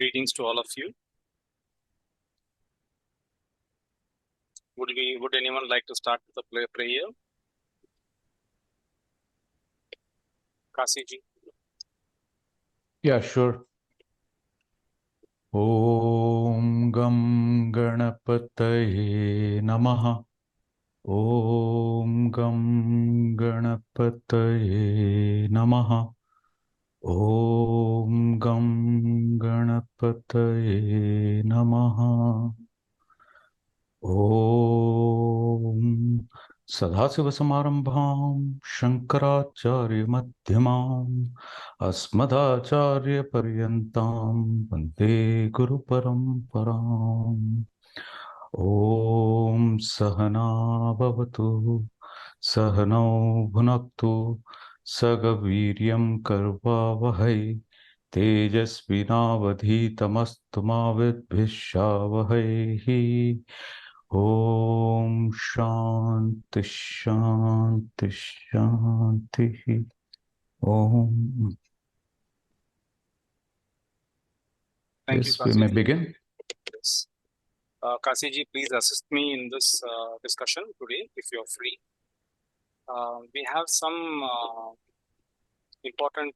Greetings to all of you. Would anyone like to start with a prayer? Kasi ji. Yeah, sure. Om Gam Ganapataye Namaha. Om Gam Ganapataye Namaha. Om Gam Ganapataye Namaha. Om Sadhasivasamaramabham Shankaracharya Madhyamam Asmadacharya Paryantam Vande Guru Paramparam. Om Sahana Bhavatu Sahanau Bhunaktu Sagaviryam Karvavahai Tejasvinavadhitamastu ma vidvishavahai. Om Shanti Shanti Shanti. Om. Thank Yes, you, we Kasi may ji. begin. Yes. Kasi ji, please assist me in this discussion today if you're free. We have some important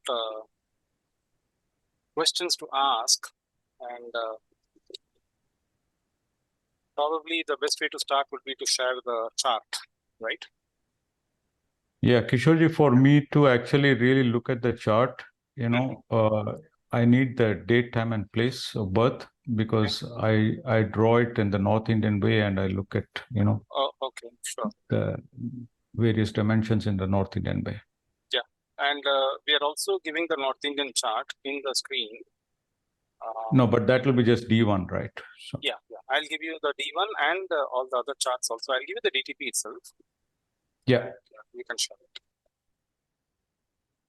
questions to ask, and probably the best way to start would be to share the chart, right? Yeah, Kishorji, for me to actually really look at the chart, I need the date, time, and place of birth because I draw it in the North Indian way and I look at, Oh, okay, sure. the various dimensions in the North Indian way. Yeah, and we are also giving the North Indian chart in the screen. No, but that will be just D1, right? So. Yeah. I'll give you the D1 and all the other charts also. I'll give you the DTP itself. Yeah. You can share it.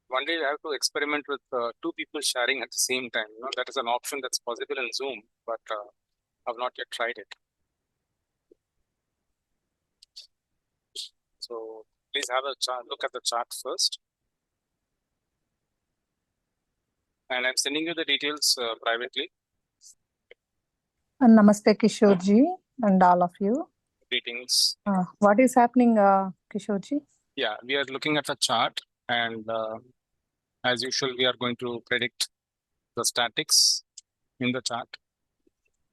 One day I have to experiment with two people sharing at the same time. That is an option that's possible in Zoom, but I've not yet tried it. So please have a look at the chart first. And I'm sending you the details privately. Namaste, Kishorji, and all of you. Greetings. What is happening, Kishorji? Yeah, we are looking at the chart, and as usual, we are going to predict the statics in the chart.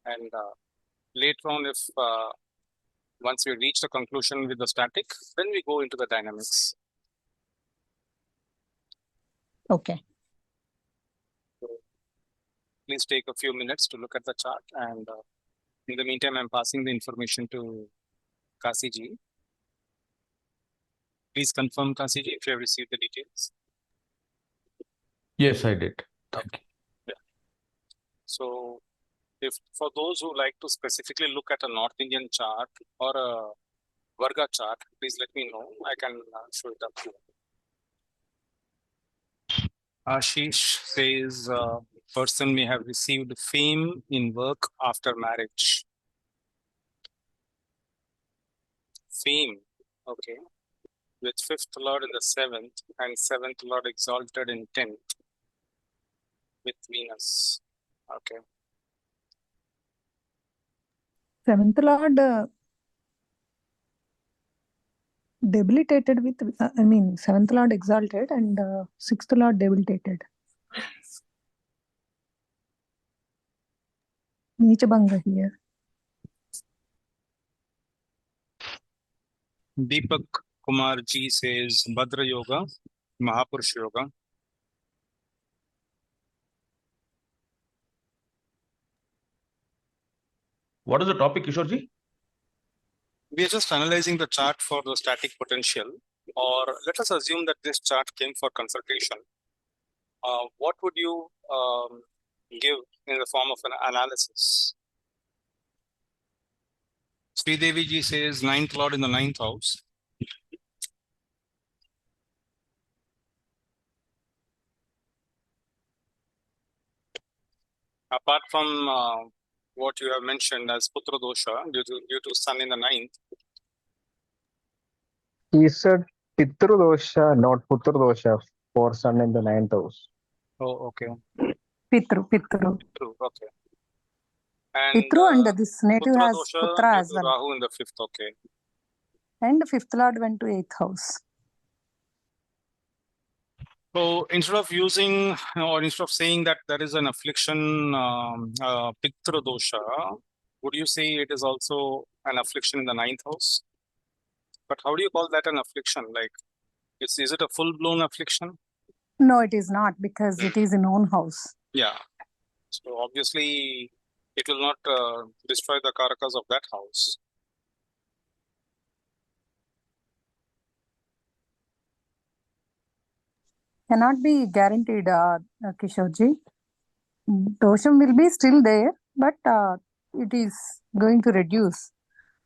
And later on, if once we reach the conclusion with the static, then we go into the dynamics. Okay. So please take a few minutes to look at the chart, and in the meantime, I'm passing the information to Kasi ji. Please confirm, Kasi ji, if you have received the details. Yes, I did. Thank you. Yeah. So, if for those who like to specifically look at a North Indian chart or a Varga chart, please let me know. I can show it up here. Ashish says, person may have received fame in work after marriage. Fame, okay. With 5th Lord in the 7th and 7th Lord exalted in 10th with Venus. Okay. 7th Lord debilitated with, 7th Lord exalted and 6th Lord debilitated. Nichabanga here. Deepak Kumar ji says Bhadra Yoga, Mahapurush Yoga. What is the topic, Kishore ji? We are just analyzing the chart for the static potential, or let us assume that this chart came for consultation. What would you give in the form of an analysis? Sri Devi ji says 9th Lord in the 9th house. Apart from what you have mentioned as Putra Dosha due to Sun in the 9th. He said Pitru Dosha, not Putra Dosha, for Sun in the 9th house. Oh, okay. Pitru. True. Okay. And Pitru and this native Putra has dosha Putra due as to well. Rahu in the 5th. Okay. And the 5th lord went to 8th house. So instead of using or instead of saying that there is an affliction, Pitra dosha, would you say it is also an affliction in the 9th house? But how do you call that an affliction? Like, is it a full-blown affliction? No, it is not, because it is in own house. Yeah. So obviously, it will not destroy the karakas of that house. Cannot be guaranteed, Kishorji. Dosham will be still there, but it is going to reduce.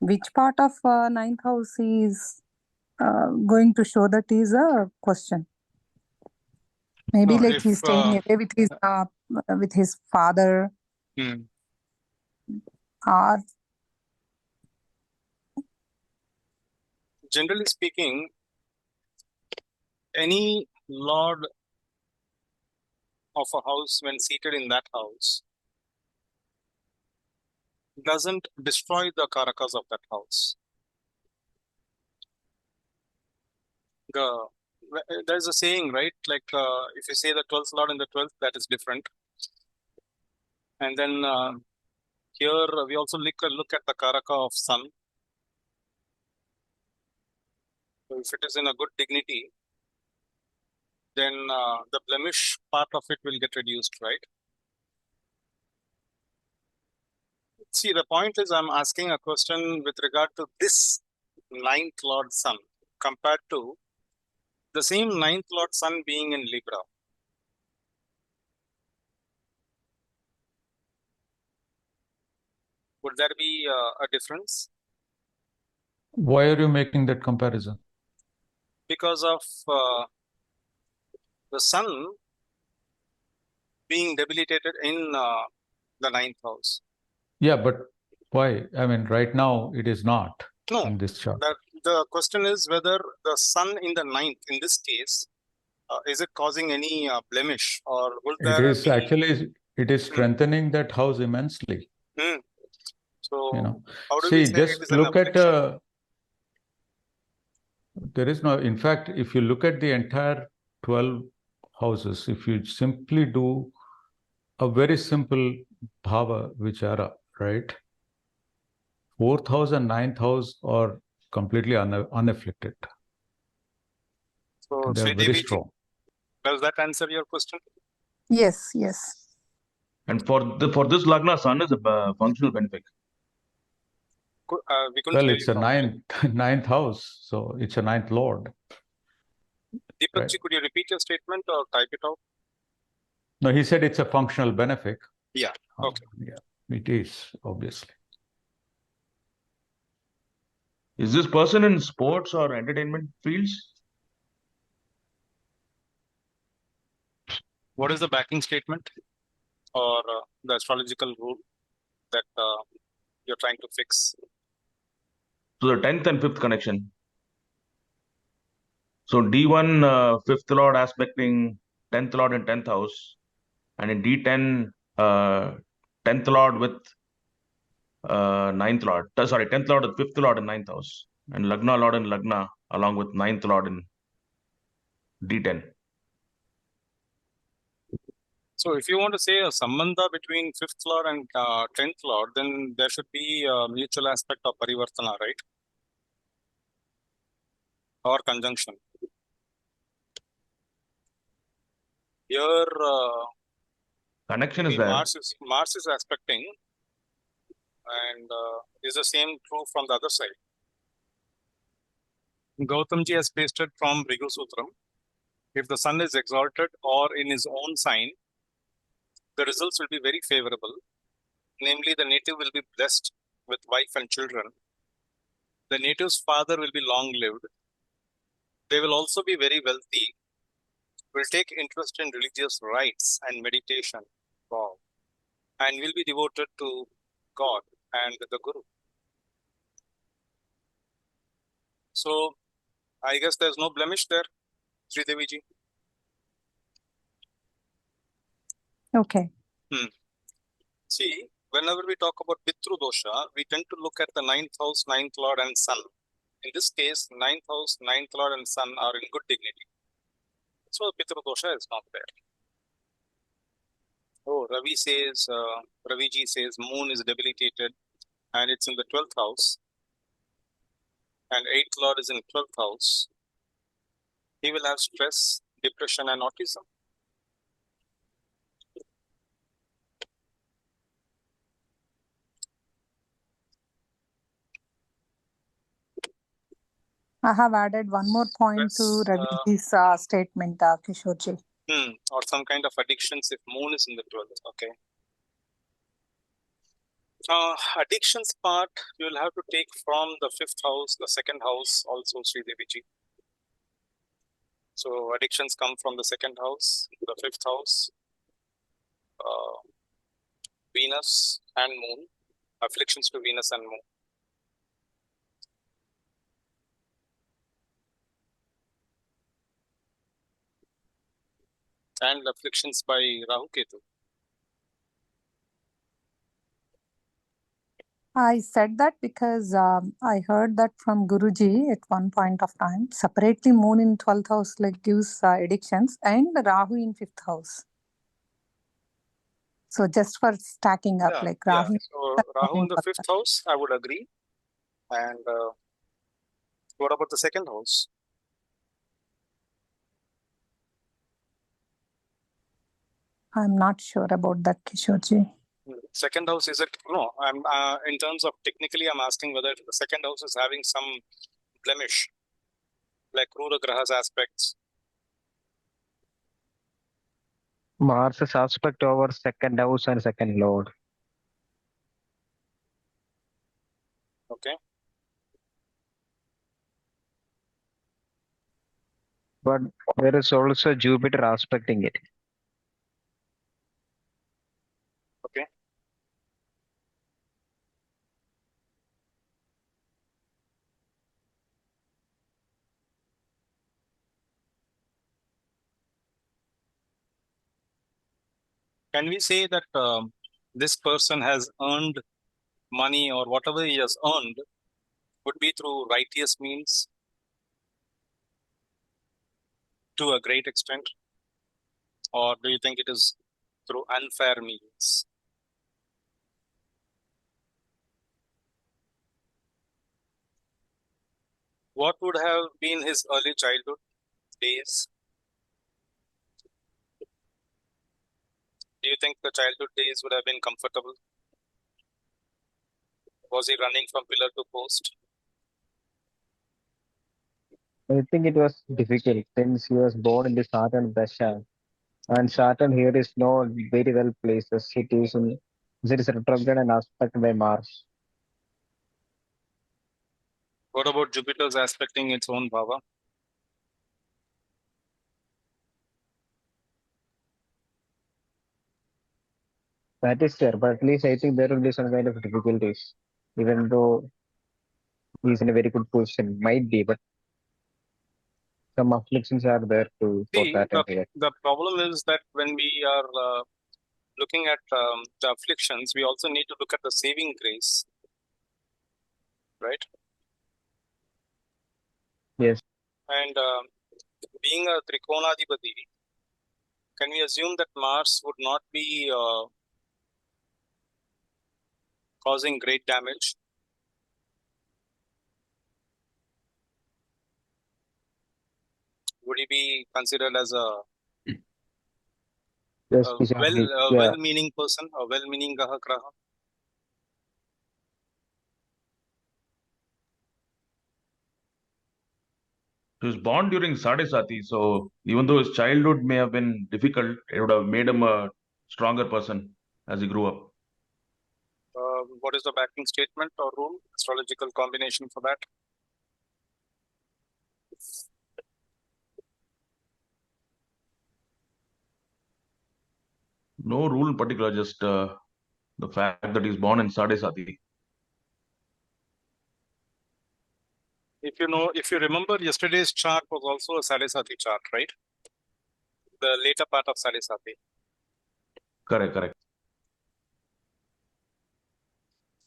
Which part of 9th house is going to show that is a question. Maybe No, like if, he's staying away with his father, or generally speaking, any lord of a house when seated in that house doesn't destroy the karakas of that house. There's a saying, right? Like if you say the 12th lord in the 12th, that is different. And then here we also look at the karaka of sun. So if it is in a good dignity, then the blemish part of it will get reduced, right? See, the point is I'm asking a question with regard to this 9th lord sun compared to the same 9th lord sun being in Libra. Would there be a difference? Why are you making that comparison? Because of the sun being debilitated in the 9th house. Yeah, but why? I mean, right now it is not in this chart. The question is whether the sun in the 9th, in this case, is it causing any blemish, or will there It is be... actually, it is strengthening that house immensely. So, You know, how do we see, say it just is an look at affliction? there is no, in fact, if you look at the entire 12 houses, if you simply do a very simple bhava vichara, right? 4th house and 9th house are completely unafflicted. So, They are very strong. Does that answer your question? yes. And for this lagna, sun is a functional benefic. We couldn't Well, hear it's you a properly. ninth house, so it's a 9th lord. Deepakji, Right. could you repeat your statement or type it out? No, he said it's a functional benefic. Yeah, okay. Yeah, it is, obviously. Is this person in sports or entertainment fields? What is the backing statement or the astrological rule that you're trying to fix? So the 10th and 5th connection. So D1, 5th lord aspecting 10th lord in 10th house, and in D10, 10th lord with 9th lord. Sorry, 10th lord with 5th lord in 9th house, and Lagna lord in Lagna along with 9th lord in D10. So if you want to say a sambandha between 5th lord and 10th lord, then there should be a mutual aspect of parivartana, right? Or conjunction. Here, Connection is there. Mars is aspecting, and is the same true from the other side. Gautamji has pasted from Bhrigu Sutram. If the sun is exalted or in his own sign, the results will be very favorable. Namely, the native will be blessed with wife and children. The native's father will be long-lived. They will also be very wealthy, will take interest in religious rites and meditation, and will be devoted to God and the Guru. So, I guess there's no blemish there, Sridevi ji. Okay. See, whenever we talk about Pitru dosha, we tend to look at the ninth house, ninth lord, and sun. In this case, ninth house, ninth lord, and sun are in good dignity. So Pitru dosha is not there. Oh, Ravi ji says moon is debilitated and it's in the 12th house. And 8th lord is in 12th house. He will have stress, depression, and autism. I have added one more point to Stress, Ravi's statement, Kishorji. or some kind of addictions if moon is in the 12th. Okay. Addictions part, you will have to take from the 5th house, the 2nd house, also Sri Devi ji. So addictions come from the 2nd house, the 5th house, Venus and moon, afflictions to Venus and moon. And afflictions by Rahu Ketu. I said that because I heard that from Guruji at one point of time. Separately, moon in 12th house like gives addictions and Rahu in 5th house. So just for stacking up, like Rahu. So Rahu in the 5th house, I would agree. And what about the 2nd house? I'm not sure about that, Kishorji. 2nd house is it? No, I'm in terms of technically, I'm asking whether the 2nd house is having some blemish, like Krura Grahas aspects. Mars' aspect over second house and second lord. Okay. But there is also Jupiter aspecting it. Okay. Can we say that this person has earned money or whatever he has earned would be through righteous means to a great extent? Or do you think it is through unfair means? What would have been his early childhood days? Do you think the childhood days would have been comfortable? Was he running from pillar to post? I think it was difficult since he was born in the Saturn Dasha. And Saturn here is not very well placed. It is retrograde and aspect by Mars. What about Jupiter's aspecting its own bhava? That is there, but at least I think there will be some kind of difficulties, even though he's in a very good position. Might be, but some afflictions are there too for See, Saturn here. the problem is that when we are looking at the afflictions, we also need to look at the saving grace, right? Yes. And being a Trikonadipati, can we assume that Mars would not be causing great damage? Would he be considered as a Yes, Kishorji. Yeah. well-meaning person, a well-meaning graha? He was born during Sadesati, so even though his childhood may have been difficult, it would have made him a stronger person as he grew up. What is the backing statement or rule, astrological combination for that? No rule in particular, just the fact that he's born in Sadesati. If you remember, yesterday's chart was also a Sadesati chart, right? The later part of Sadesati. Correct.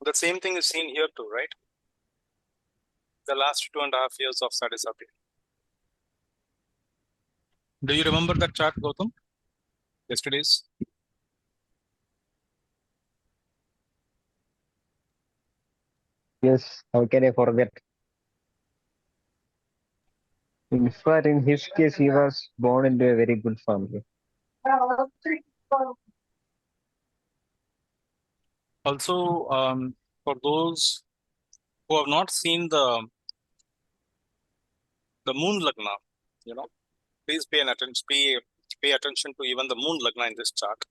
The same thing is seen here too, right? The last 2.5 years of Sadisati. Do you remember that chart, Gautam? Yesterday's? Yes, how can I forget? In fact, in his case, he was born into a very good family. Also, for those who have not seen the moon lagna, please pay attention to even the moon lagna in this chart.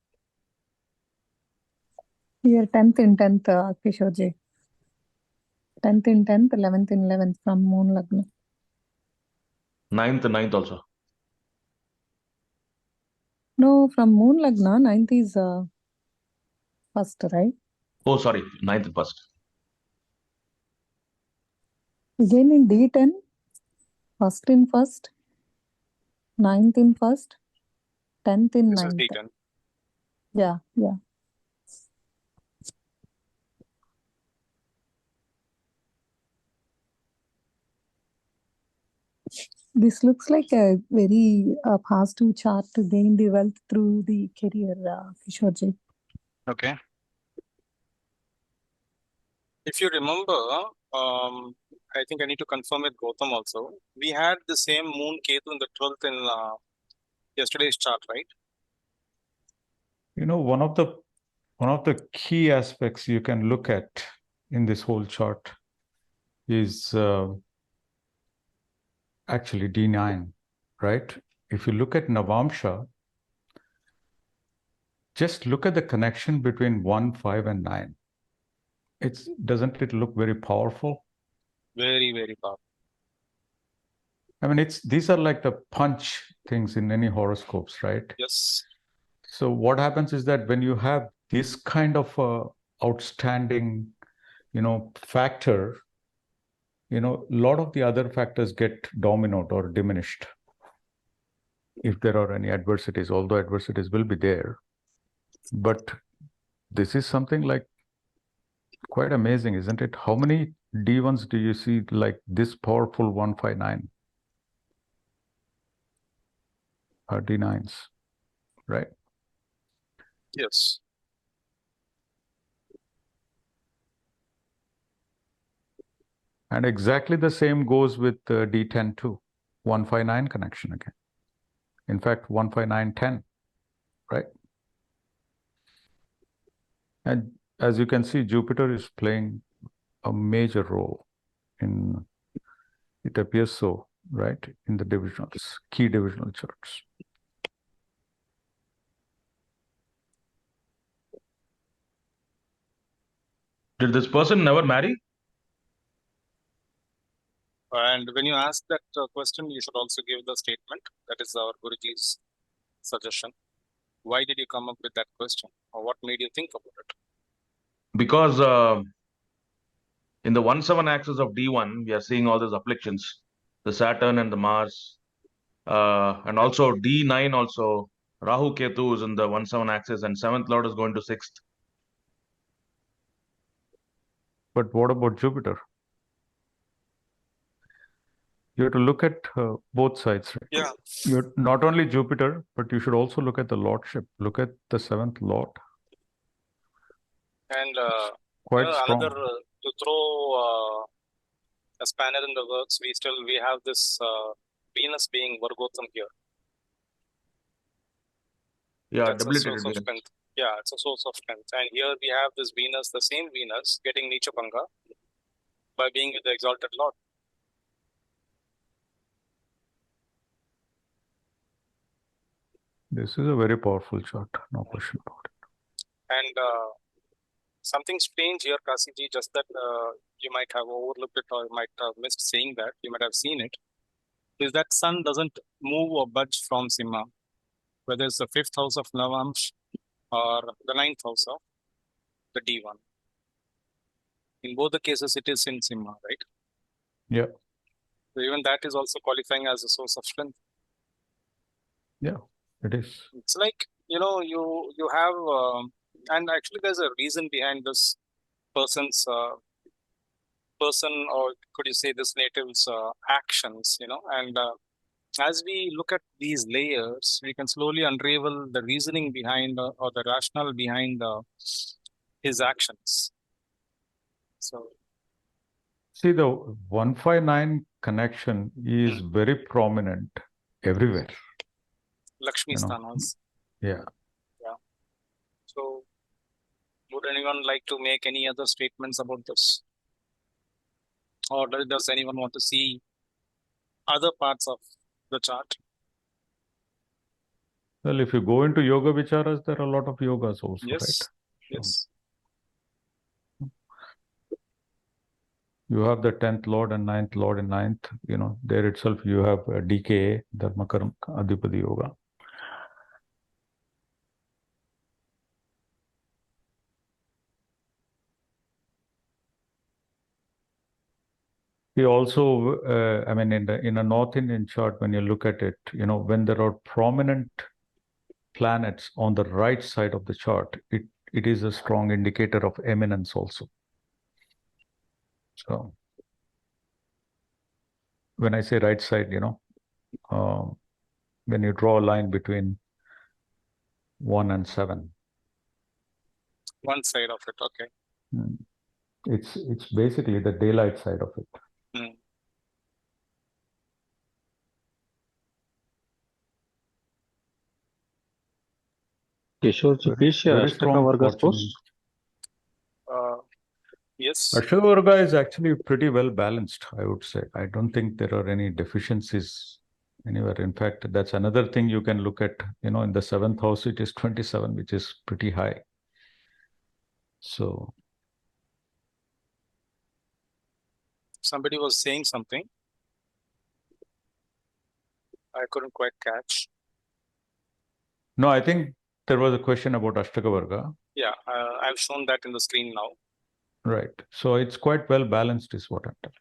Here 10th in 10th, Kishorji. 10th in 10th, 11th in 11th from Moon Lagna. 9th also. No, from Moon Lagna, 9th is first, right? Oh, sorry, 9th first. Again in D10, first in first, 9th in first, 10th in This 9th. is D10. Yeah. This looks like a very positive chart to gain the wealth through the career, Kishorji. Okay. If you remember, I think I need to confirm with Gautam also. We had the same moon Ketu in the 12th in yesterday's chart, right? One of the key aspects you can look at in this whole chart is actually D9, right? If you look at Navamsha, just look at the connection between 1, 5, and 9. Doesn't it look very powerful? Very, very powerful. I mean, these are like the punch things in any horoscopes, right? Yes. So what happens is that when you have this kind of outstanding, factor, a lot of the other factors get dominoed or diminished if there are any adversities, although adversities will be there. But this is something like quite amazing, isn't it? How many D1s do you see like this powerful 159 or D9s, right? Yes. And exactly the same goes with D10 too, 159 connection again. In fact, 15910, right? And as you can see, Jupiter is playing a major role in, it appears so, right, in the divisionals, key divisional charts. Did this person never marry? And when you ask that question, you should also give the statement. That is our Guruji's suggestion. Why did you come up with that question? Or what made you think about it? Because in the 1/7 axis of D1, we are seeing all these afflictions, the Saturn and the Mars, and also D9 also, Rahu Ketu is in the 1/7 axis and 7th Lord is going to 6th. But what about Jupiter? You have to look at both sides, right? Yeah. You're not only Jupiter, but you should also look at the lordship. Look at the 7th Lord. And Quite strong. another to throw a spanner in the works, we have this Venus being Vargotham here. Yeah, That's a debilitated source of Venus. strength. Yeah, it's a source of strength. And here we have this Venus, the same Venus, getting Nicha Panga by being with the exalted Lord. This is a very powerful chart, no question about it. And something strange here, Kasiji, just that you might have overlooked it or you might have missed saying that, you might have seen it, is that Sun doesn't move or budge from Simha, whether it's the 5th house of Navamsh or the 9th house of the D1. In both the cases, it is in Simha, right? Yeah. So even that is also qualifying as a source of strength. Yeah, it is. It's like, you have, and actually there's a reason behind this person's person, or could you say this native's actions, and as we look at these layers, we can slowly unravel the reasoning behind or the rationale behind his actions. So, See, the 159 connection is very prominent everywhere. Lakshmi You know. Sthanas. Yeah. So, would anyone like to make any other statements about this? Or does anyone want to see other parts of the chart? Well, if you go into yoga vicharas, there are a lot of yogas also, Yes. right? Yes. You have the 10th Lord and 9th Lord and 9th, there itself you have DKA, Dharmakaram Adhipati Yoga. We also, I mean, in a North Indian chart, when you look at it, when there are prominent planets on the right side of the chart, it is a strong indicator of eminence also. So when I say right side, when you draw a line between 1 and 7. One side of it, okay. It's basically the daylight side of it. Kishore, please share Very Ashtaka strong Varga's fortune. post. Yes. Ashtaka Varga is actually pretty well balanced, I would say. I don't think there are any deficiencies anywhere. In fact, that's another thing you can look at, in the 7th house, it is 27, which is pretty high. So. Somebody was saying something. I couldn't quite catch. No, I think there was a question about Ashtaka Varga. Yeah, I've shown that in the screen now. Right. So it's quite well balanced is what I'm telling.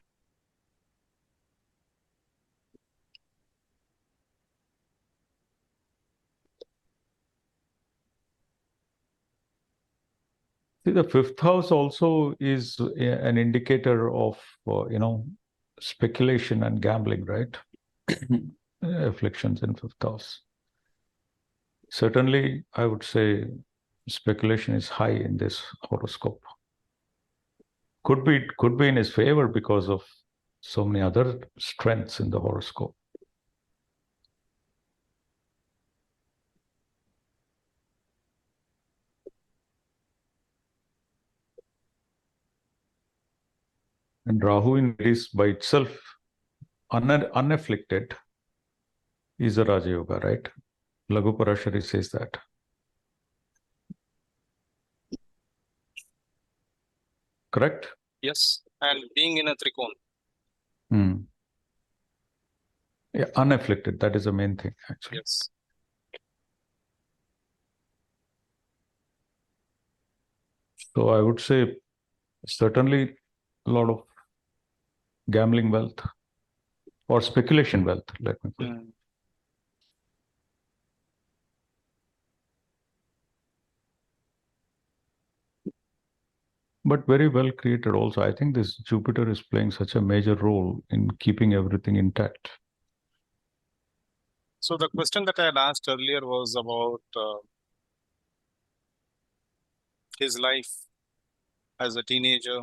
See, the 5th house also is an indicator of, speculation and gambling, right? Afflictions in 5th house. Certainly, I would say speculation is high in this horoscope. Could be in his favor because of so many other strengths in the horoscope. And Rahu in Aries by itself, unafflicted, is a Raja Yoga, right? Laghu Parashari says that. Correct? Yes, and being in a trikona. Yeah, unafflicted, that is the main thing, actually. Yes. So I would say certainly a lot of gambling wealth or speculation wealth, let me put it. But very well created also. I think this Jupiter is playing such a major role in keeping everything intact. So the question that I had asked earlier was about his life as a teenager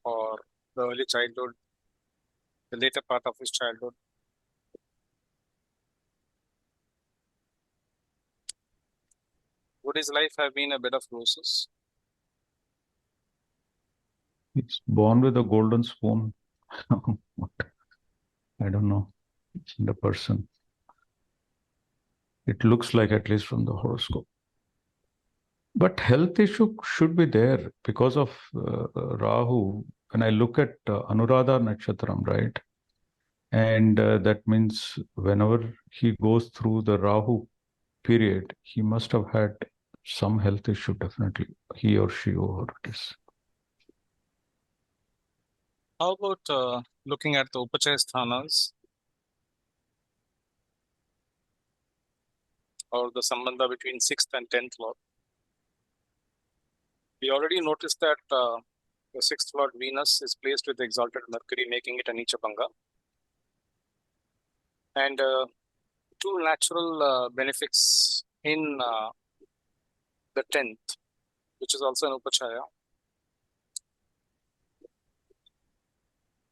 or the early childhood, the later part of his childhood. Would his life have been a bed of roses? It's born with a golden spoon. I don't know. It's in the person. It looks like, at least from the horoscope. But health issue should be there because of Rahu. When I look at Anuradha Nakshatram, right? And that means whenever he goes through the Rahu period, he must have had some health issue, definitely. He or she, or it is. How about looking at the Upachaya Sthanas or the Sambandha between 6th and 10th Lord? We already noticed that the sixth lord Venus is placed with the exalted Mercury, making it a Nicha Bhanga. And two natural benefics in the 10th, which is also an Upachaya.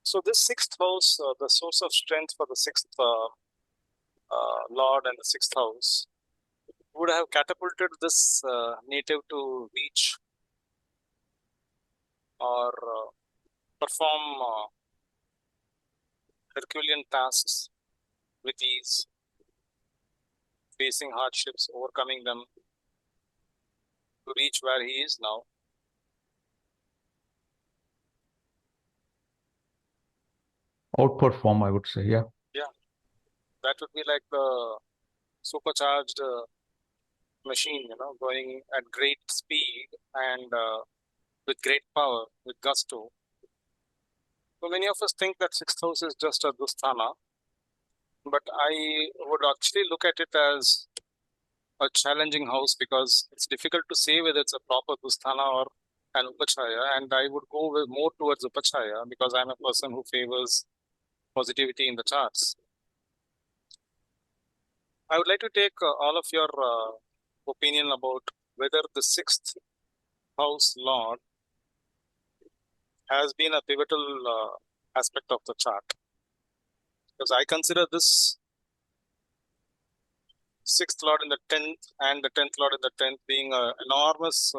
So this sixth house, the source of strength for the sixth lord and the sixth house, would have catapulted this native to reach or perform Herculean tasks with ease, facing hardships, overcoming them to reach where he is now. Outperform, I would say. Yeah. That would be like the supercharged machine, going at great speed and with great power, with gusto. So many of us think that sixth house is just a Dusthana, but I would actually look at it as a challenging house because it's difficult to say whether it's a proper Dusthana or an Upachaya, and I would go more towards Upachaya because I'm a person who favors positivity in the charts. I would like to take all of your opinion about whether the sixth house lord has been a pivotal aspect of the chart. Because I consider this sixth lord in the 10th and the 10th lord in the 10th being an enormous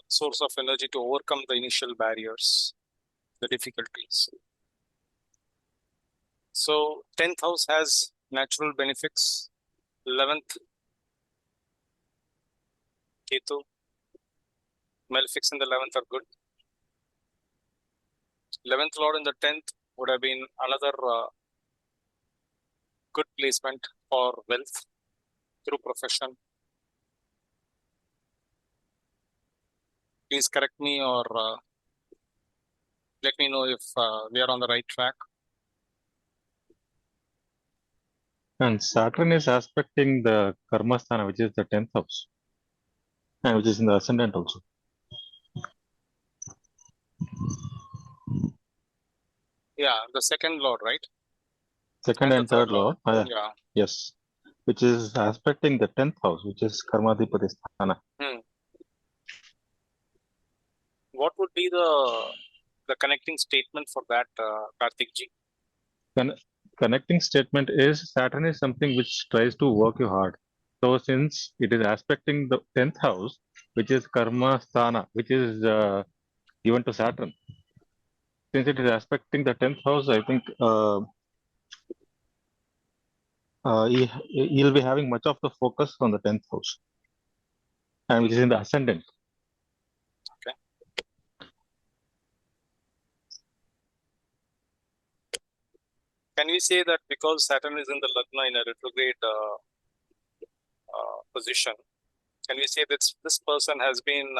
source of energy to overcome the initial barriers, the difficulties. So 10th house has natural benefits. 11th, Ketu, malefics in the 11th are good. 11th lord in the 10th would have been another good placement for wealth through profession. Please correct me or let me know if we are on the right track. And Saturn is aspecting the Karma Sthana, which is the 10th house, and which is in the ascendant also. Yeah, the second lord, right? Second and third lord. Yeah. Yes. Which is aspecting the 10th house, which is Karmadipati Sthana. What would be the connecting statement for that, Karthik ji? Connecting statement is Saturn is something which tries to work you hard. So since it is aspecting the 10th house, which is Karma Sthana, which is given to Saturn. Since it is aspecting the 10th house, I think he'll be having much of the focus on the 10th house, and which is in the ascendant. Okay. Can we say that because Saturn is in the Lagna in a retrograde position, can we say that this person has been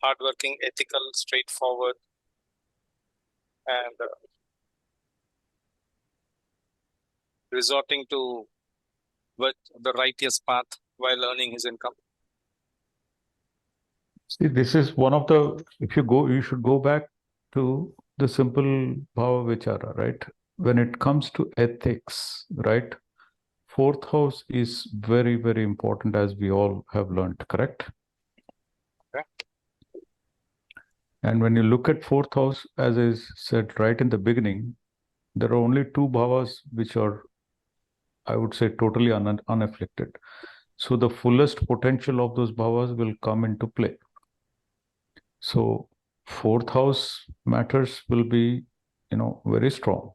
hardworking, ethical, straightforward, and resorting to the righteous path while earning his income? See, this is one of the, you should go back to the simple Bhava Vichara, right? When it comes to ethics, right? Fourth house is very, very important, as we all have learned, correct? Okay. And when you look at fourth house, as I said right in the beginning, there are only two bhavas which are, I would say, totally unafflicted. So the fullest potential of those bhavas will come into play. So fourth house matters will be, very strong.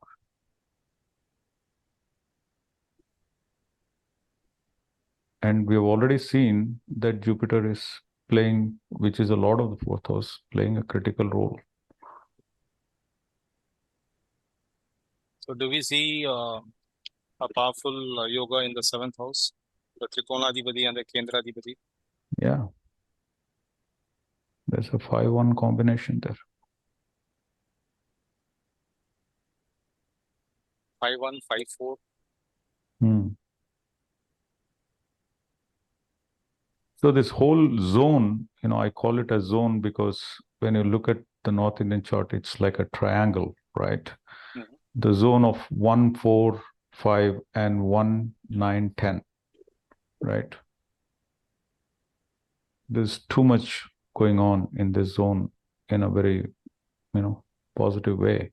And we have already seen that Jupiter is playing, which is a lot of the fourth house, playing a critical role. So do we see a powerful yoga in the 7th house, the Trikonadipati and the Kendradipati? Yeah. There's a 5-1 combination there. 5-1, 5-4. So this whole zone, I call it a zone because when you look at the North Indian chart, it's like a triangle, right? Mhm. The zone of 1, 4, 5, and 1, 9, 10, right? There's too much going on in this zone in a very, positive way.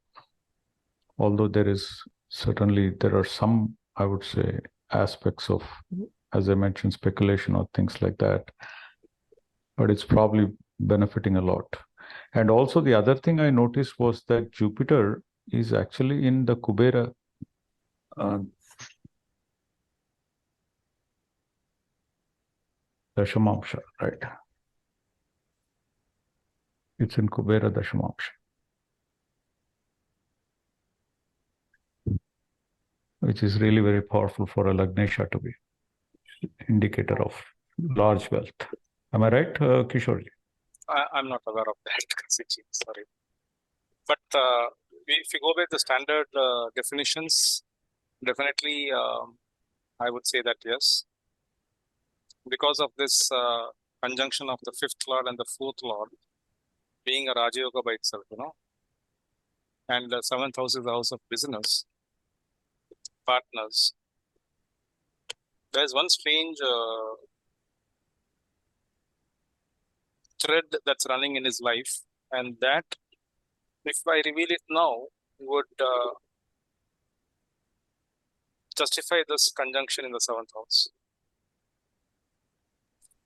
Although there are some, I would say, aspects of, as I mentioned, speculation or things like that, but it's probably benefiting a lot. And also the other thing I noticed was that Jupiter is actually in the Kubera Dashamamsha, right? It's in Kubera Dashamamsha, which is really very powerful for a Lagnesha to be indicator of large wealth. Am I right, Kishorji? I'm not aware of that, Kasiji, sorry. But if you go by the standard definitions, definitely I would say that yes. Because of this conjunction of the fifth lord and the fourth lord being a Raja Yoga by itself, and the seventh house is the house of business, partners. There's one strange thread that's running in his life, and that, if I reveal it now, would justify this conjunction in the seventh house.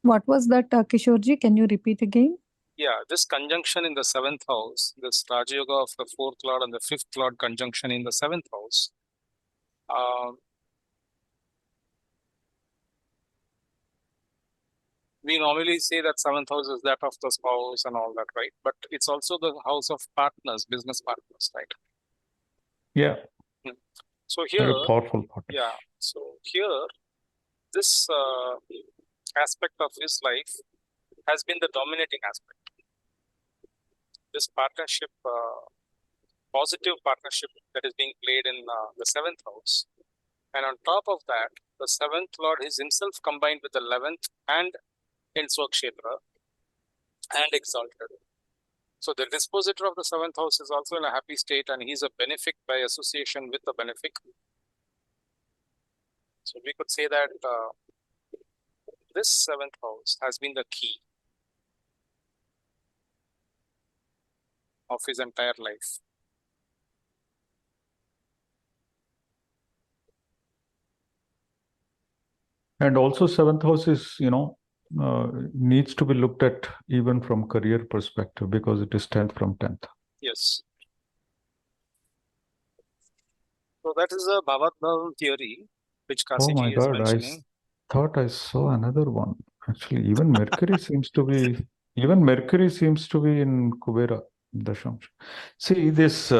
What was that, Kishorji? Can you repeat again? Yeah, this conjunction in the seventh house, this Raja Yoga of the fourth lord and the fifth lord conjunction in the seventh house, we normally say that seventh house is that of the spouse and all that, right? But it's also the house of partners, business partners, right? Yeah. So here, very powerful partners. yeah. So here, this aspect of his life has been the dominating aspect. This partnership, positive partnership that is being played in the seventh house. And on top of that, the seventh lord is himself combined with the 11th and in Swakshetra and exalted. So the dispositor of the seventh house is also in a happy state, and he's a benefic by association with the benefic. So we could say that this seventh house has been the key of his entire life. And also seventh house is, needs to be looked at even from career perspective because it is 10th from 10th. Yes. So that is a Bhavat theory, which Oh my Kasiji is God, mentioning. I thought I saw another one. Actually, even Mercury seems to be in Kubera Dashamsha. See this,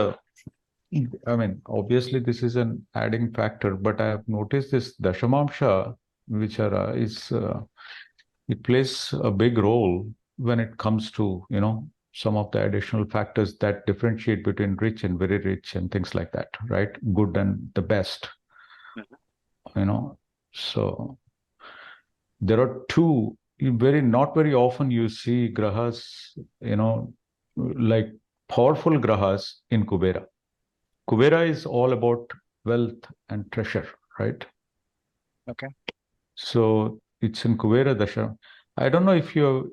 obviously this is an adding factor, but I have noticed this Dashamamsha, which it plays a big role when it comes to, some of the additional factors that differentiate between rich and very rich and things like that, right? Good and the best. So there are two not very often you see grahas, like powerful grahas in Kubera. Kubera is all about wealth and treasure, right? Okay. So it's in Kubera Dasha. I don't know if you're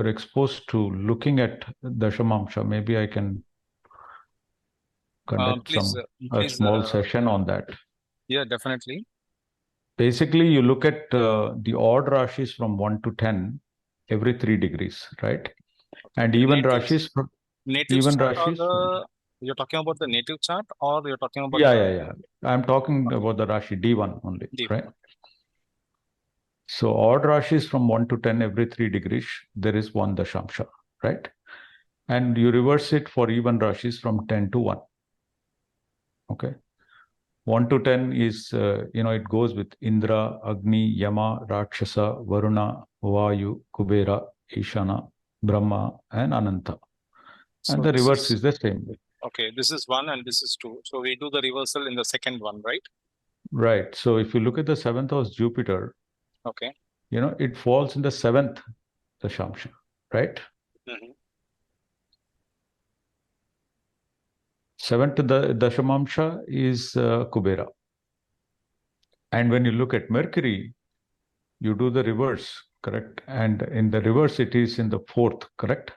exposed to looking at Dashamamsha. Maybe I can conduct a small session on that. Yeah, definitely. Basically, you look at the odd rashis from 1 to 10 every 3 degrees, right? And even rashis. Native even chart rashis. You're talking about the native chart, or you're talking about? Yeah. I'm talking about the rashi D1 only, D1, right? okay. So odd rashis from 1 to 10 every 3 degrees, there is one dashamsha, right? And you reverse it for even rashis from 10 to 1. Okay. 1 to 10 is, it goes with Indra, Agni, Yama, Rakshasa, Varuna, Vayu, Kubera, Ishana, Brahma, and Ananta. So and the reverse is the same way. Okay, this is 1 and this is 2. So we do the reversal in the second one, right? Right. So if you look at the 7th house Jupiter, okay, it falls in the 7th dashamsha, right? Mhm. 7th dashamamsha is Kubera. And when you look at Mercury, you do the reverse, correct? And in the reverse, it is in the 4th, correct?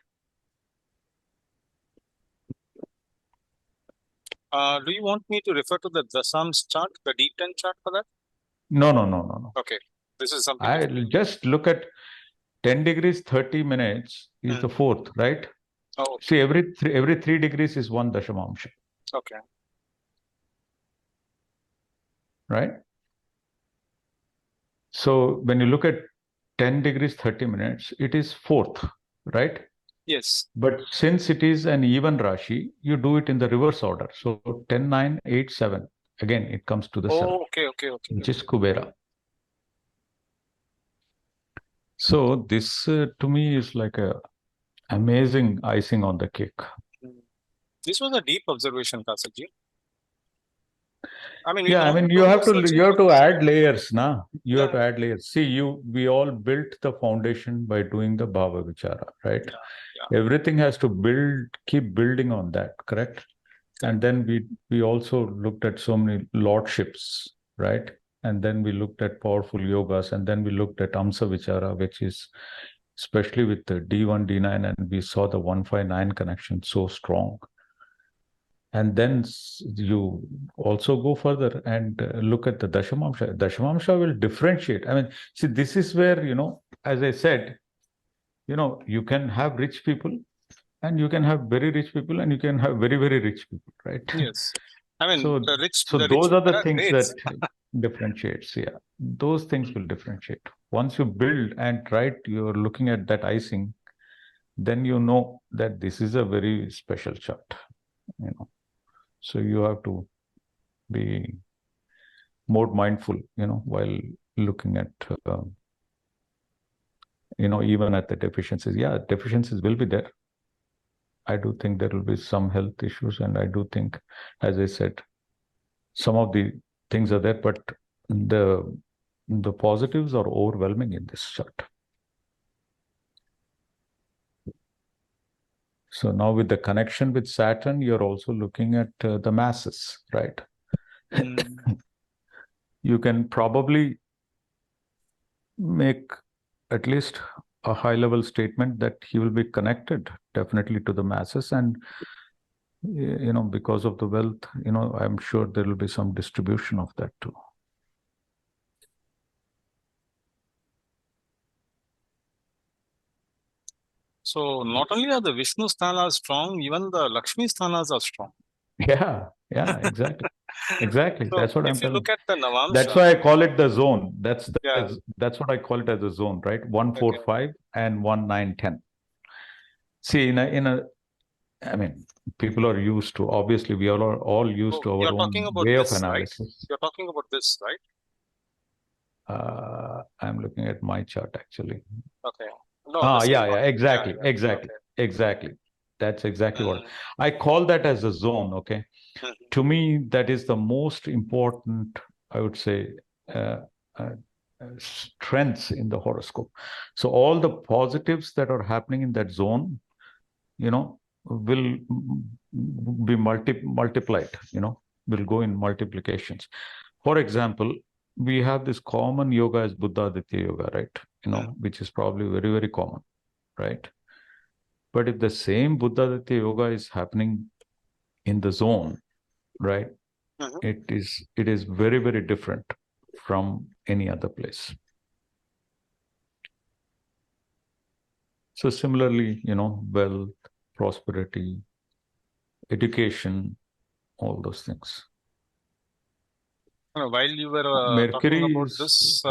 Do you want me to refer to the Dasam's chart, the D10 chart for that? No. Okay, this is something. I'll just look at 10 degrees, 30 minutes is the 4th, right? Oh, okay. See, every 3 degrees is one dashamamsha, Okay. right? So when you look at 10 degrees, 30 minutes, it is 4th, right? Yes. But since it is an even Rashi, you do it in the reverse order. So 10, 9, 8, 7. Again, it comes to the 7, Oh, okay. which is Kubera. So this to me is like a amazing icing on the cake. This was a deep observation, Kasaji. I mean, we Yeah, I don't mean, do you have research to add layers, na? You have Yeah. to add layers. See, we all built the foundation by doing the Bhava Vichara, right? Yeah. Everything has to keep building on that, correct? And then we also looked at so many lordships, right? And then we looked at powerful yogas, and then we looked at Amsa Vichara, which is especially with the D1, D9, and we saw the 159 connection so strong. And then you also go further and look at the Dashamamsha. Dashamamsha will differentiate. I mean, see, this is where, as I said, you can have rich people, and you can have very rich people, and you can have very, very rich people, right? Yes. I mean, So those are the things that differentiates. Yeah, those things will differentiate. Once you build and you're looking at that icing, then you know that this is a very special chart. So you have to be more mindful, while looking at, even at the deficiencies. Yeah, deficiencies will be there. I do think there will be some health issues, and I do think, as I said, some of the things are there, but the positives are overwhelming in this chart. So now with the connection with Saturn, you're also looking at the masses, right? You can probably make at least a high level statement that he will be connected definitely to the masses, and because of the wealth, I'm sure there will be some distribution of that too. So not only are the Vishnu sthanas strong, even the Lakshmi sthanas are strong. Yeah, exactly. Exactly. So that's what I'm if you telling. look at the Navamsha, That's why I call it the zone. That's Yeah. that's what I call it as a zone, right? 1, 4, 5 and 1, 9, 10. See, in a I mean, people are used to, obviously we are all used to our you're own talking about way of this, right? analysis. You're talking about this, right? I'm looking at my chart actually. Okay. No, the same yeah, one. exactly. Okay. Exactly. That's exactly what I call that as a zone. Okay. To me, that is the most important, I would say, strengths in the horoscope. So all the positives that are happening in that zone, will be multiplied, will go in multiplications. For example, we have this common yoga as Buddha-Aditya yoga, right? Which is probably very, very common, right? But if the same Buddha-Aditya yoga is happening in the zone, right? It is very, very different from any other place. So similarly, wealth, prosperity, education, all those things. While you were Mercury talking about is, this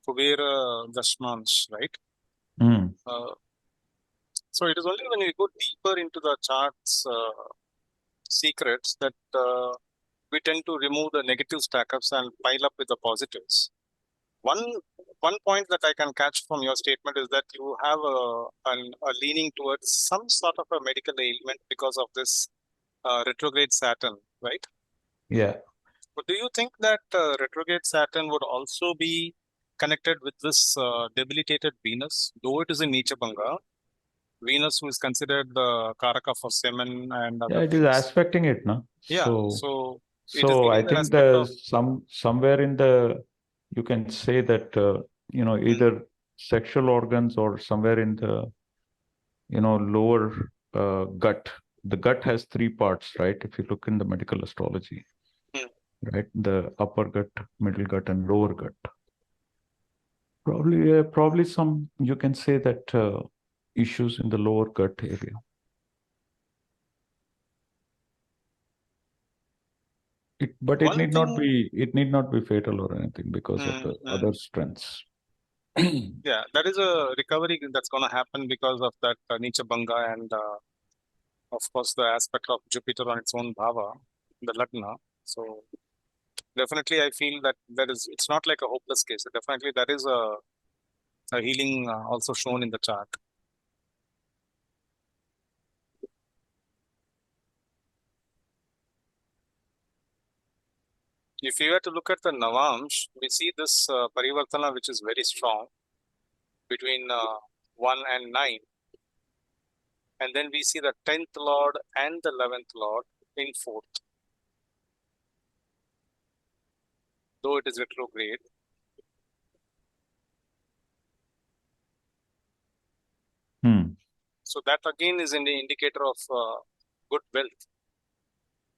Kubera Dashmans, right? So it is only when we go deeper into the chart's secrets that we tend to remove the negative stack-ups and pile up with the positives. One point that I can catch from your statement is that you have a leaning towards some sort of a medical ailment because of this retrograde Saturn, right? Yeah. But do you think that retrograde Saturn would also be connected with this debilitated Venus, though it is in Nichabanga? Venus, who is considered the Karaka for semen and Yeah, other it is things. aspecting it, no? Yeah, So it is I giving the think aspect of there's somewhere in the, you can say that, either sexual organs or somewhere in the, lower gut. The gut has three parts, right? If you look in the medical astrology, Hmm. right? The upper gut, middle gut, and lower gut. Probably some, you can say that issues in the lower gut area. But it one need not thing. be fatal or anything because of the other strengths. Yeah, that is a recovery that's going to happen because of that Nichabanga and of course the aspect of Jupiter on its own bhava, the Lagna. So definitely I feel that it's not like a hopeless case. Definitely there is a healing also shown in the chart. If you were to look at the Navamsh, we see this Parivartana which is very strong between 1 and 9. And then we see the 10th Lord and the 11th Lord in 4th. Though it is retrograde. So that again is an indicator of good wealth.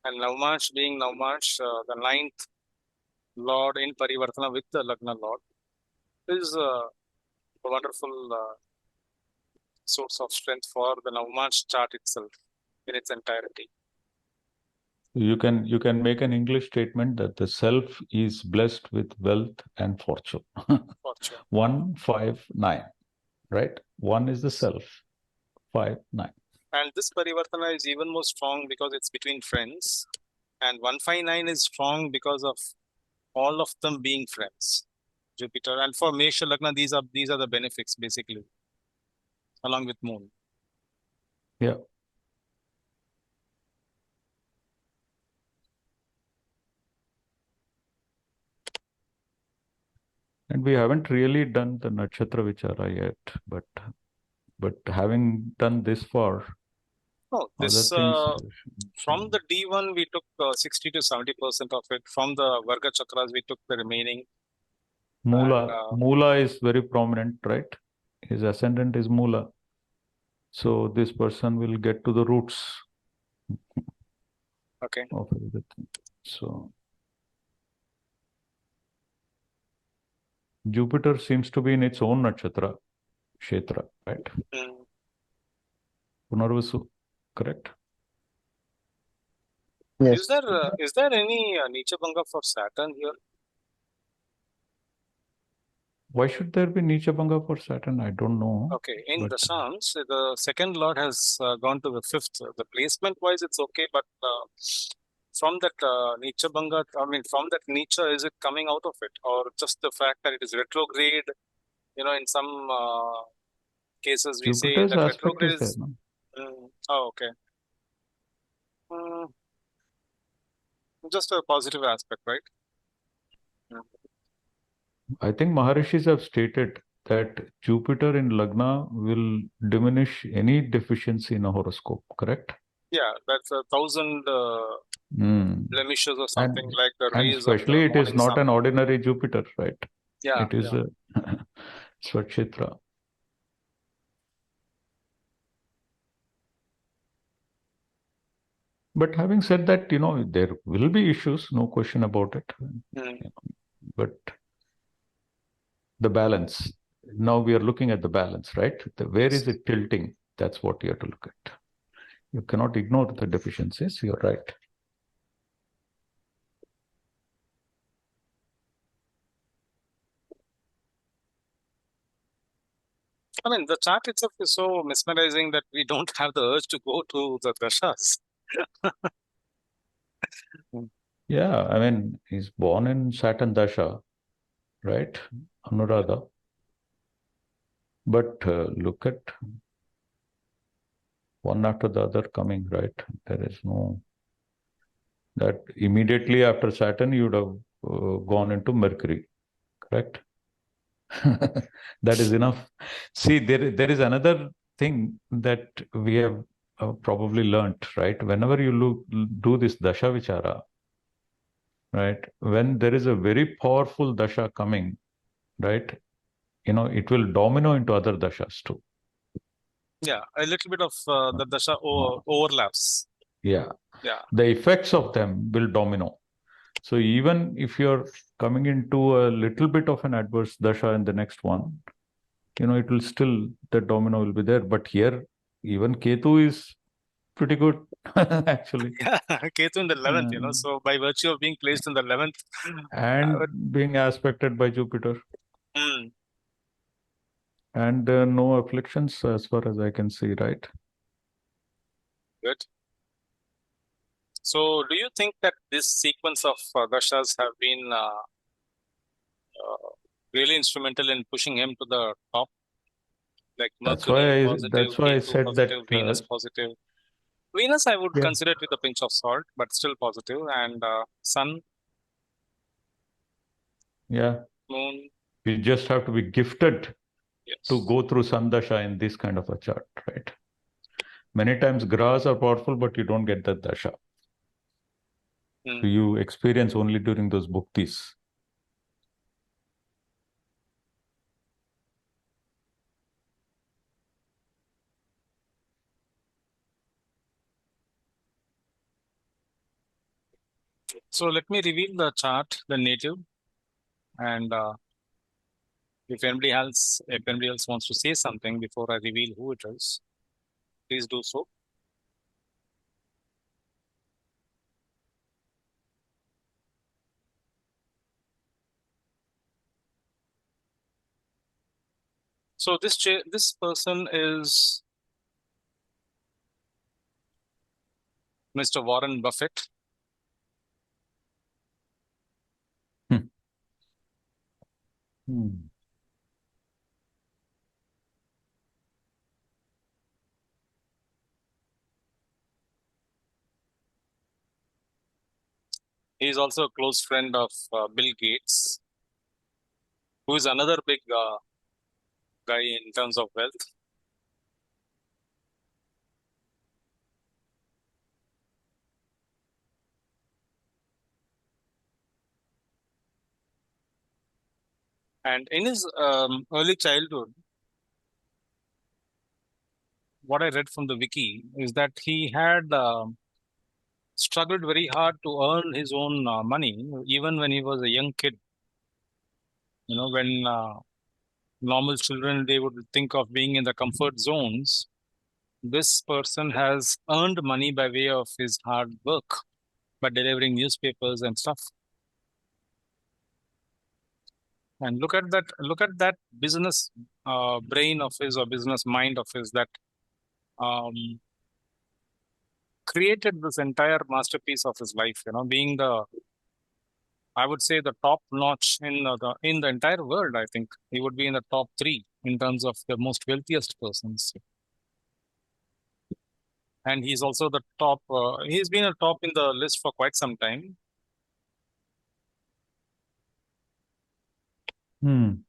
And Navamash being Navamash, the 9th Lord in Parivartana with the Lagna Lord is a wonderful source of strength for the Navamash chart itself in its entirety. You can make an English statement that the self is blessed with wealth and fortune. Fortune. 1, 5, 9, right? 1 is the self, 5, 9. And this Parivartana is even more strong because it's between friends. And 159 is strong because of all of them being friends. Jupiter. And for Mesha Lagna, these are the benefits basically, along with Moon. Yeah. And we haven't really done the Nakshatra Vichara yet, but having done this far, no, this from the D1 we took 60 to 70% of it. From the Varga Chakras we took the remaining. Mula is very prominent, right? His ascendant is Mula. So this person will get to the roots. Okay. Of everything. So Jupiter seems to be in its own nakshatra, Kshetra, right? Punarvasu, correct? Yes. Is there any Nichabanga for Saturn here? Why should there be Nichabanga for Saturn? I don't know. Okay, in Dashams, the second lord has gone to the 5th. The placement wise, it's okay, but from that Nichabanga, from that Nicha, is it coming out of it? Or just the fact that it is retrograde? In some cases, we Jupiter's say that aspect retrograde is there, no? Oh, okay. Just a positive aspect, right? I think Maharishis have stated that Jupiter in Lagna will diminish any deficiency in a horoscope, correct? Yeah, that's 1,000 blemishes or something like the And rays especially of the it is morning not sun. an ordinary Jupiter, right? Yeah. It is a Swakshetra. But having said that, there will be issues, no question about it. But the balance, now we are looking at the balance, right? Where is it tilting? That's what you have to look at. You cannot ignore the deficiencies, you're right. The chart itself is so mesmerizing that we don't have the urge to go to the dashas. Yeah, he's born in Saturn Dasha, right? Anuradha. But look at one after the other coming, right? There is no that immediately after Saturn, you would have gone into Mercury, correct? That is enough. See, there is another thing that we have probably learnt, right? Whenever you do this Dasha Vichara, right? When there is a very powerful Dasha coming, right? It will domino into other Dashas too. Yeah, a little bit of the dasha overlaps. Yeah. Yeah. The effects of them will domino. So even if you're coming into a little bit of an adverse dasha in the next one, it will still, the domino will be there. But here, even Ketu is pretty good, actually. Yeah, Ketu in the 11th, so by virtue of being placed in the 11th. And being aspected by Jupiter. Mm. And no afflictions as far as I can see, right? Good. So do you think that this sequence of dashas have been really instrumental in pushing him to the top? Like Mercury positive, I Ketu said positive, that Venus positive. Venus, I would yeah. consider it with a pinch of salt, but still positive. And Sun, yeah, Moon. we just have to be gifted Yes. to go through Sandasha in this kind of a chart, right? Many times grahas are powerful, but you don't get that dasha. So you experience only during those bhuktis. So let me reveal the chart, the native, and if anybody else wants to say something before I reveal who it is, please do so. So this person is Mr. Warren Buffett. He is also a close friend of Bill Gates, who is another big guy in terms of wealth. And in his early childhood, what I read from the wiki is that he had struggled very hard to earn his own money, even when he was a young kid. When normal children, they would think of being in the comfort zones. This person has earned money by way of his hard work, by delivering newspapers and stuff. And look at that business brain of his, or business mind of his, that created this entire masterpiece of his life, being I would say the top notch in the entire world. I think he would be in the top 3 in terms of the most wealthiest persons. And he's also the top, he's been a top in the list for quite some time. And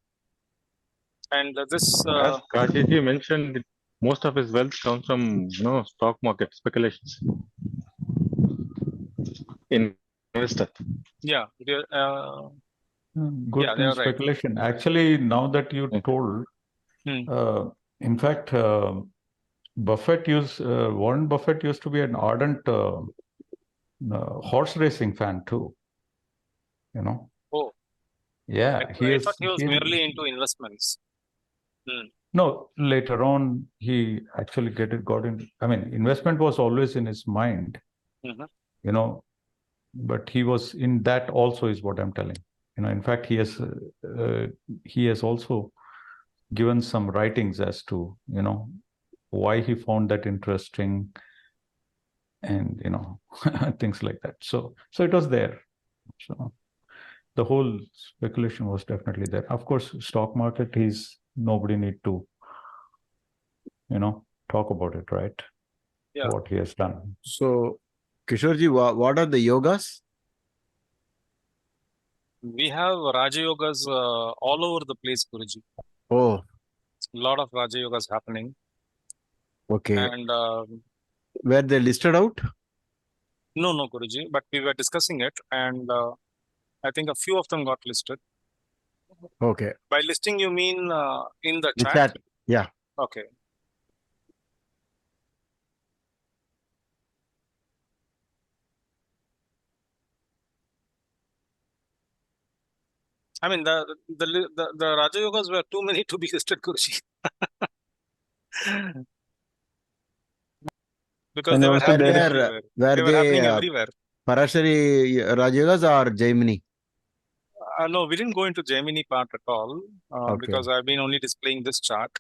this... As Kashiji mentioned, most of his wealth comes from, stock market speculations. Investor. Yeah. Good yeah, speculation. Right. Actually, now that you told, in fact, Warren Buffett used to be an ardent horse racing fan too. Oh. Yeah. I thought he was merely into investments. No, later on, he actually got in. I mean, investment was always in his mind, but he was in that also, is what I'm telling. In fact, he has also given some writings as to, why he found that interesting, and, things like that. So it was there. So the whole speculation was definitely there. Of course, stock market nobody need to, talk about it, right? Yeah. What he has done. So Kishorji, what are the yogas? We have Raja Yogas all over the place, Guruji. Oh, A lot of Raja Yogas happening. okay. And Were they listed out? no, Guruji, but we were discussing it, and I think a few of them got listed. Okay. By listing, you mean in the The chat? chat. Yeah. Okay. I mean, the Raja Yogas were too many to be listed, Guruji. Because And they were also happening there- everywhere. Were They were happening everywhere. Parashari Rajayogas or Jaimini? No, we didn't go into Gemini part at all Okay. because I've been only displaying this chart.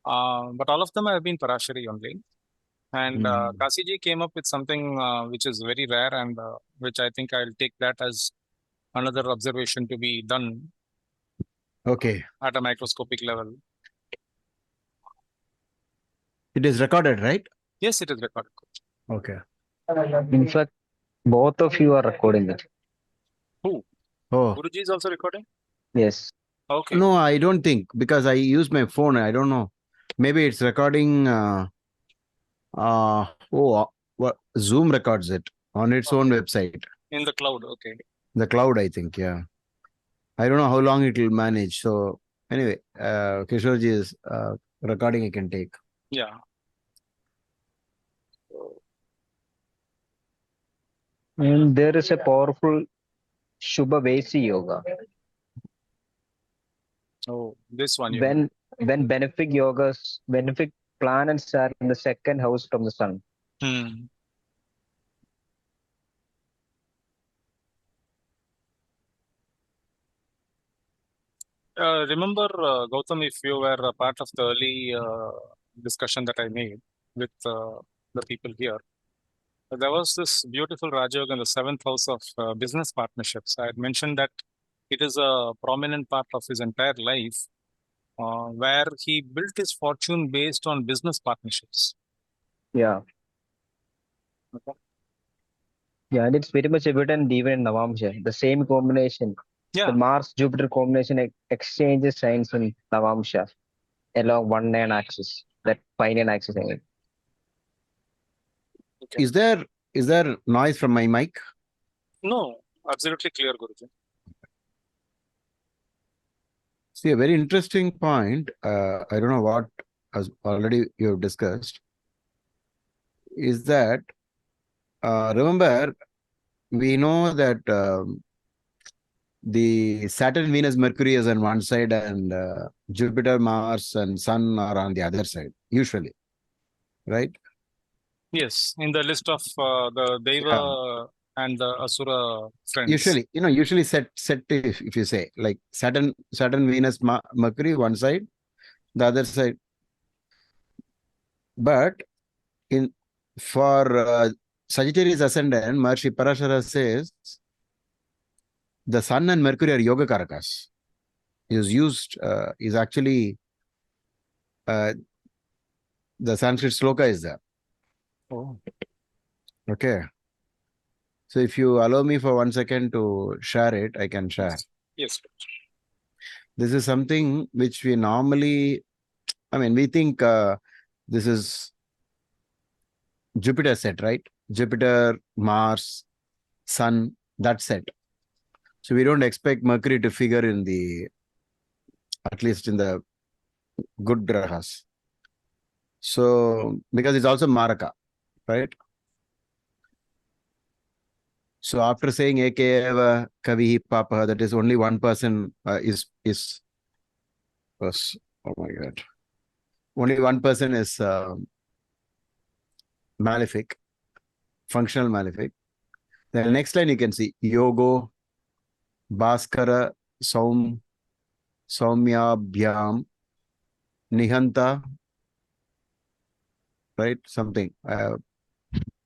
But all of them have been Parashari only. And Kasiji came up with something which is very rare and which I think I'll take that as another observation to be done Okay. at a microscopic level. It is recorded, right? Yes, it is recorded. Okay. In fact, both of you are recording it. Who? Oh. Guruji is also recording? Yes. Okay. No, I don't think, because I use my phone. I don't know. Maybe it's recording. What Zoom records it on its own website. In the cloud, okay. The cloud, I think. Yeah. I don't know how long it will manage. So anyway, Kishorji's recording I can take. Yeah. And there is a powerful Shubha Vesi yoga. Oh, this one. You mean. When benefic planets are in the second house from the sun. Hmm. Remember, Gautam, if you were a part of the early discussion that I made with the people here, there was this beautiful Raja Yoga in the seventh house of business partnerships. I had mentioned that it is a prominent part of his entire life where he built his fortune based on business partnerships. Yeah. Okay. Yeah, and it's very much evident even in Navamsha. The same combination. Yeah. The Mars-Jupiter combination exchanges signs in Navamsha along 1-9 axis. That 5-9 axis. I mean. Okay. Is there noise from my mic? No, absolutely clear, Guruji. See, a very interesting point. I don't know what as already you have discussed. Is that remember, we know that the Saturn, Venus, Mercury is on one side and Jupiter, Mars and Sun are on the other side, usually, right? Yes, in the list of the Deva and the Asura friends. Usually set if you say like Saturn, Venus, Mercury one side, the other side. But for Sagittarius ascendant, Maharishi Parashara says the Sun and Mercury are Yoga Karakas. Is actually the Sanskrit sloka is there. Oh. Okay. So if you allow me for 1 second to share it, I can share. Yes. This is something which we normally, we think this is Jupiter set, right? Jupiter, Mars, Sun, that set. So we don't expect Mercury to figure in at least in the good grahas. So, because it's also Maraka, right? So after saying Ekeva Kavihi Papa, that is only one person is oh my God. Only one person is malefic, functional malefic. Then the next line you can see Yogo, Bhaskara, Saumya Bhyam, Nihanta, right? Something.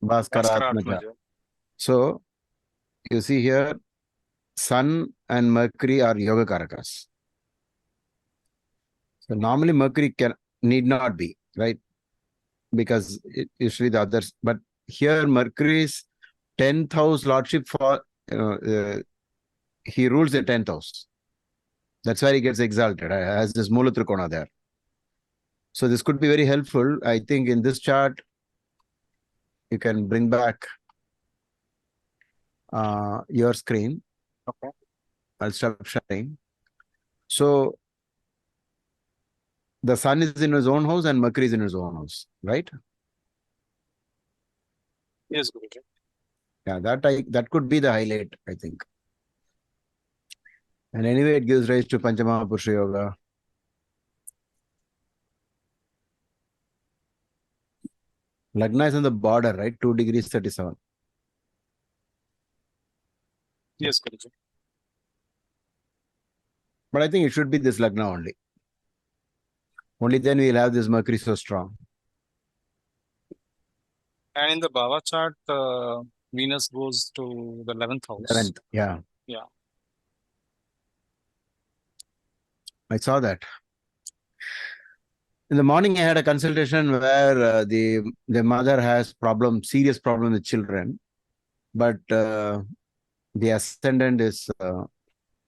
Bhaskaratmaja. So you see here, Sun and Mercury are Yoga Karakas. So normally Mercury need not be, right? Because usually the others, but here Mercury's 10th house lordship for he rules the 10th house. That's why he gets exalted, as this Mula Trikona there. So this could be very helpful. I think in this chart, you can bring back your screen. Okay. I'll stop sharing. So the sun is in his own house and Mercury is in his own house, right? Yes, Guruji. Yeah, that could be the highlight, I think. And anyway, it gives rise to Panchama Purusha Yoga. Lagna is on the border, right? 2 degrees 37. Yes, Guruji. But I think it should be this Lagna only. Only then we'll have this Mercury so strong. And in the Bhava chart, Venus goes to the 11th house. 11th, yeah. Yeah. I saw that. In the morning, I had a consultation where the mother has serious problem with children, but the ascendant is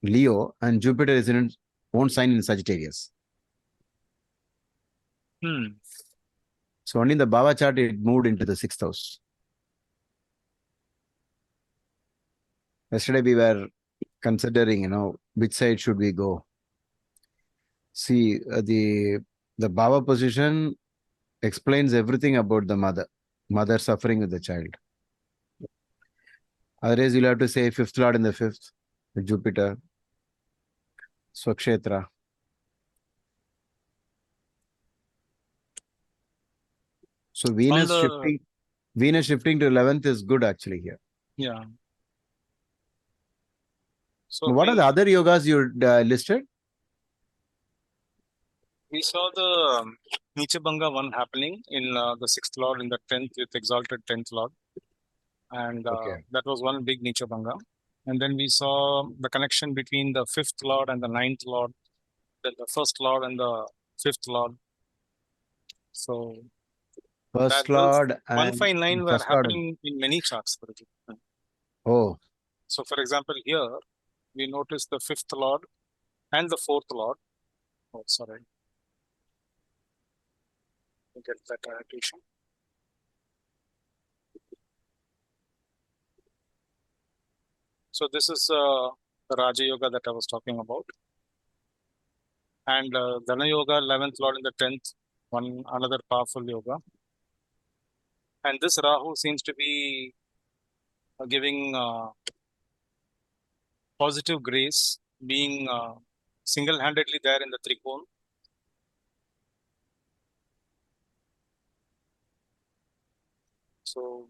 Leo and Jupiter is in its own sign in Sagittarius. So only in the Bhava chart, it moved into the 6th house. Yesterday, we were considering, which side should we go. See, the Bhava position explains everything about the mother suffering with the child. Otherwise, you'll have to say 5th lord in the 5th, Jupiter, Swakshetra. So Venus shifting to 11th is good actually here. Yeah. So What are the other yogas you listed? We saw the Nichabanga one happening in the 6th lord in the 10th with exalted 10th lord. And that was one big Nichabanga. And then we saw the connection between the 5th lord and the 9th lord, then the 1st lord and the 5th lord. So First lord and 159 were happening in many charts. Oh. So for example, here we notice the 5th lord and the 4th lord. Oh, sorry. Get that annotation. So this is the Raja Yoga that I was talking about. And Dana Yoga, 11th lord in the 10th, another powerful yoga. And this Rahu seems to be giving positive grace, being single-handedly there in the Trikona. So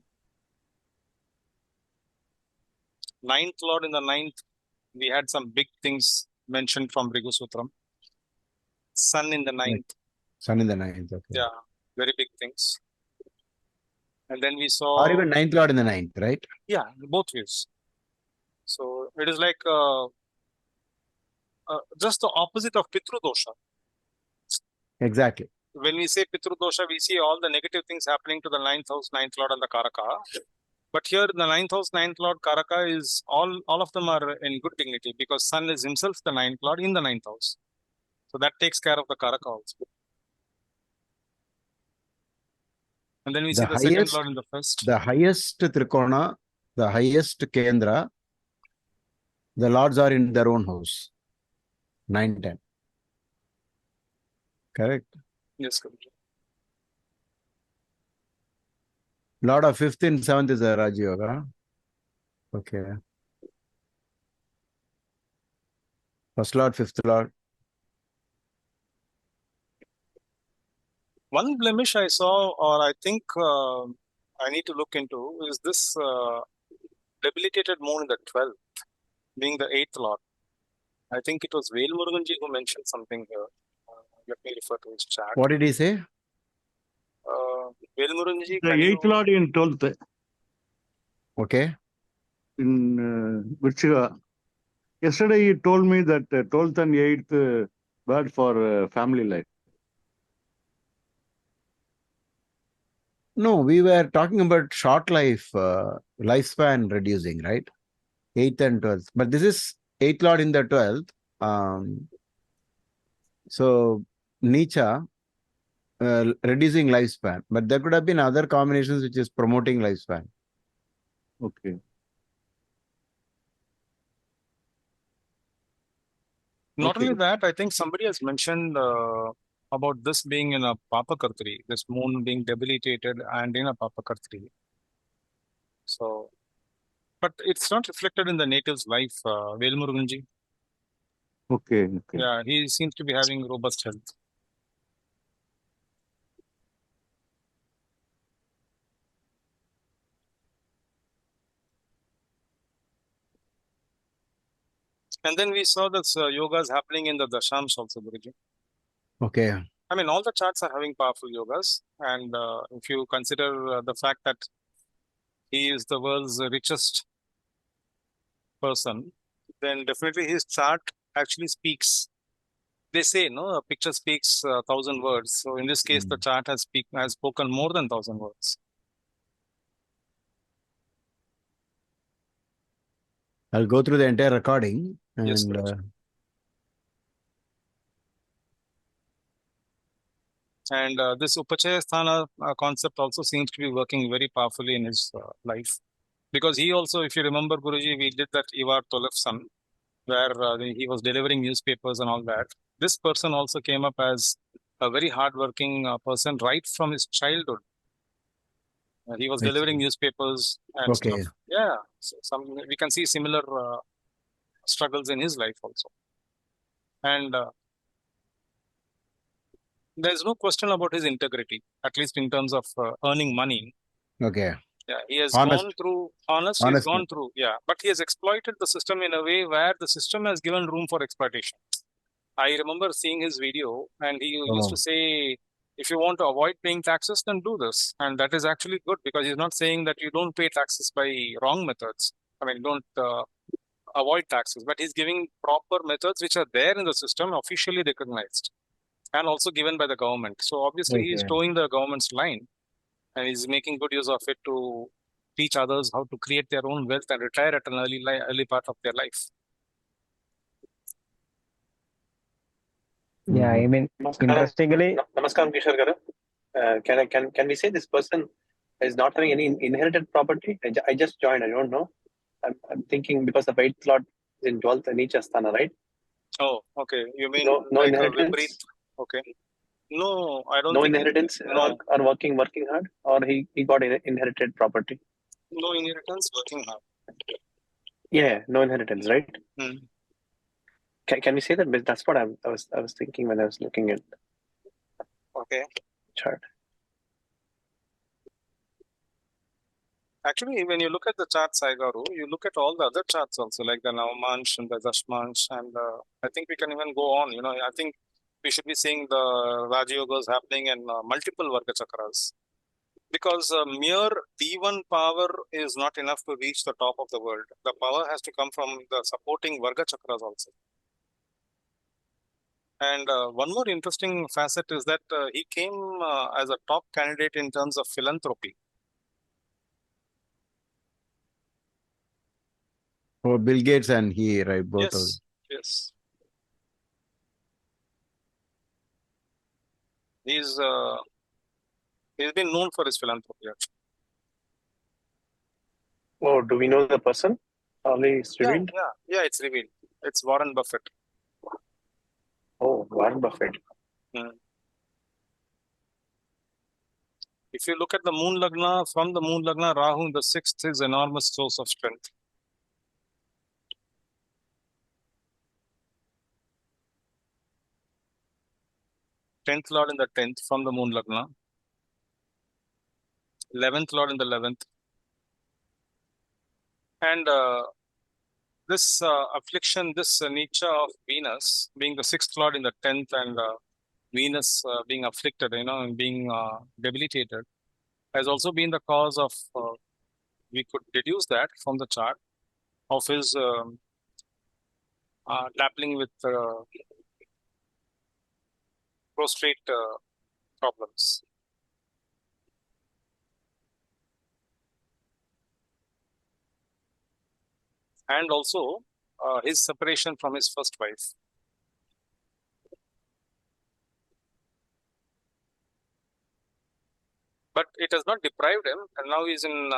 9th lord in the 9th, we had some big things mentioned from Bhrigu Sutram. Sun in the 9th. Sun in the 9th, okay. Yeah, very big things. And then we saw... Or even 9th lord in the 9th, right? Yeah, both ways. So it is like just the opposite of Pitru Dosha. Exactly. When we say Pitru Dosha, we see all the negative things happening to the 9th house, 9th lord and the Karaka. But here the 9th house, 9th lord, Karaka is all of them are in good dignity because Sun is himself the 9th lord in the 9th house. So that takes care of the Karaka also. And then we see the second lord in the first. The highest Trikona, the highest Kendra, the lords are in their own house. 9, 10. Correct? Yes, correct. Lord of 5th and 7th is a Raja Yoga. Okay. First lord, 5th lord. One blemish I saw, or I think I need to look into, is this debilitated moon in the 12th, being the 8th lord. I think it was Vel Muruganji who mentioned something here. Let me refer to his chat. What did he say? Vel Muruganji. The 8th lord in 12th. Okay. In Virchiga. Yesterday he told me that 12th and 8th bad for family life. No, we were talking about short life, lifespan reducing, right? 8th and 12th. But this is 8th Lord in the 12th. So Nietzsche reducing lifespan. But there could have been other combinations which is promoting lifespan. Okay. Not Okay. only that, I think somebody has mentioned about this being in a Papakartri, this moon being debilitated and in a Papakartri. So, but it's not reflected in the native's life, Velmuruganji. Okay. Okay. Yeah, he seems to be having robust health. And then we saw this yogas happening in the Dashams also, Guruji. Okay. I mean, all the charts are having powerful yogas. And if you consider the fact that he is the world's richest person, then definitely his chart actually speaks. They say, no, a picture speaks 1,000 words. So in this case, the chart has spoken more than 1,000 words. I'll go through the entire recording and Yes, Guruji. And this Upachaya Sthana concept also seems to be working very powerfully in his life. Because he also, if you remember, Guruji, we did that Ivar Tolefson, where he was delivering newspapers and all that. This person also came up as a very hardworking person right from his childhood. He was delivering newspapers and Okay. stuff. Yeah, so we can see similar struggles in his life also. And there's no question about his integrity, at least in terms of earning money. Okay. Yeah, he has Honest. gone through, he's gone through, yeah, but he has exploited the system in a way where the system has given room for exploitation. I remember seeing his video and he used to say, if you want to avoid paying taxes, then do this. And that is actually good because he's not saying that you don't pay taxes by wrong methods. I mean, don't avoid taxes, but he's giving proper methods which are there in the system, officially recognized and also given by the government. So obviously he's towing the government's line and he's making good use of it to teach others how to create their own wealth and retire at an early part of their life. Yeah, I mean, interestingly, Namaskaram, Kishore Garu. Can we say this person is not having any inherited property? I just joined. I don't know. I'm thinking because the 8th Lord is in 12th and each Asthana, right? Oh, okay. You mean no like inheritance? Okay. No, I don't no think inheritance or working hard, or he got inherited property. No inheritance, working hard. Yeah, no inheritance, right? Hmm. Can we say that? That's what I was thinking when I was looking at chart. Actually, when you look at the chart, Saigaru, you look at all the other charts also, like the Navamansh and the Dashmansh, and I think we can even go on. You know, I think we should be seeing the Raja Yogas happening in multiple Varga Chakras. Because mere D1 power is not enough to reach the top of the world. The power has to come from the supporting Varga Chakras also. And one more interesting facet is that he came as a top candidate in terms of philanthropy. Oh, Bill Gates and he, right? Both of them. Yes. He's been known for his philanthropy, actually. Oh, do we know the person? Only it's revealed? Yeah, it's revealed. It's Warren Buffett. Oh, Warren Buffett. If you look at the Moon Lagna, from the Moon Lagna, Rahu in the 6th is enormous source of strength. Tenth Lord in the 10th from the Moon Lagna. 11th Lord in the 11th. And this affliction, this Nietzsche of Venus being the 6th Lord in the 10th and Venus being afflicted, and being debilitated has also been the cause of, we could deduce that from the chart of his grappling with prostrate problems. and also his separation from his first wife. But it has not deprived him, and now he's in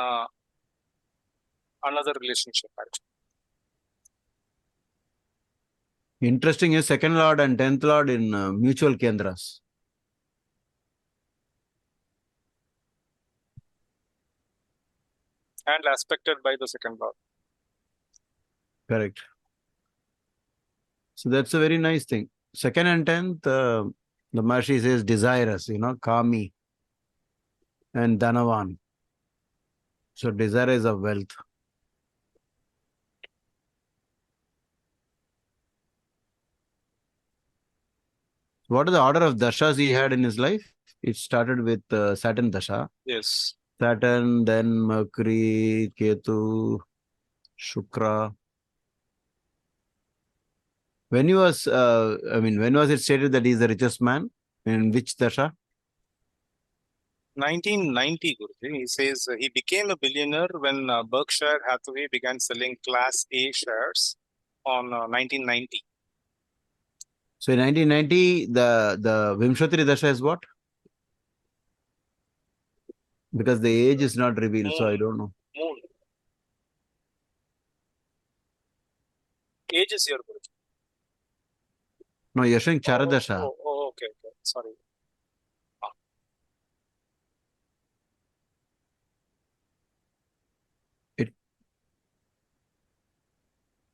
another relationship, actually. Interesting is second lord and 10th lord in mutual kendras. And aspected by the second lord. Correct. So that's a very nice thing. Second and 10th, the Maharishi says desirous, Kami and Dhanavan. So desire is of wealth. What is the order of dashas he had in his life? It started with Saturn dasha. Yes. Saturn, then Mercury, Ketu, Shukra. When was it stated that he is the richest man? In which dasha? 1990, Guruji. He says he became a billionaire when Berkshire Hathaway began selling Class A shares on 1990. So in 1990, the Vimshatri dasha is what? Because the age is not revealed, so I don't know. Moon. Age is here, Guruji. No, you're showing Charadasha. Okay. Sorry.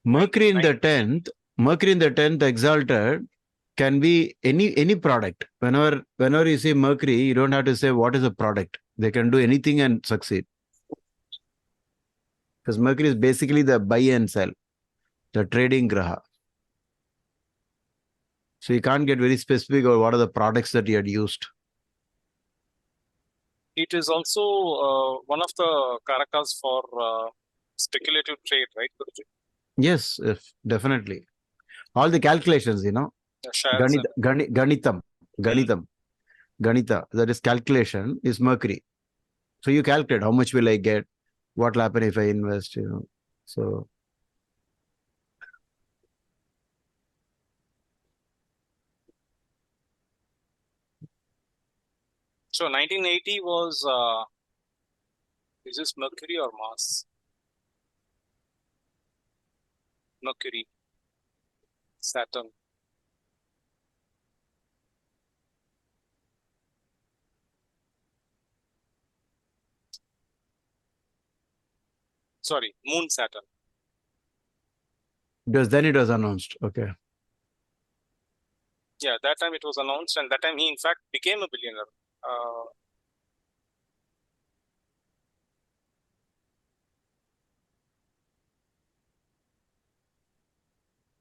Mercury in the 10th exalted can be any product. Whenever you say Mercury, you don't have to say what is a product. They can do anything and succeed. Because Mercury is basically the buy and sell, the trading graha. So you can't get very specific about what are the products that you had used. It is also one of the karakas for speculative trade, right, Guruji? Yes, definitely. All the calculations, Ganita, that is calculation, is Mercury. So you calculate how much will I get, what will happen if I invest, So So 1980 was, is this Mercury or Mars? Mercury, Saturn. Sorry, Moon, Saturn. Because then it was announced. Okay. Yeah, that time it was announced, and that time he in fact became a billionaire.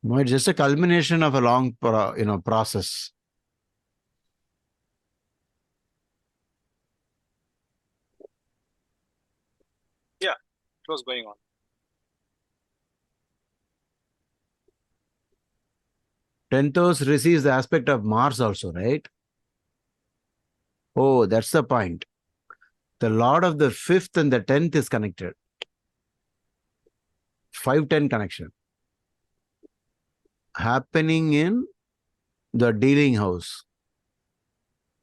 No, it's just a culmination of a long, process. Yeah, it was going on. 10th house receives the aspect of Mars also, right? Oh, that's the point. The Lord of the 5th and the 10th is connected. 5-10 connection. Happening in the dealing house.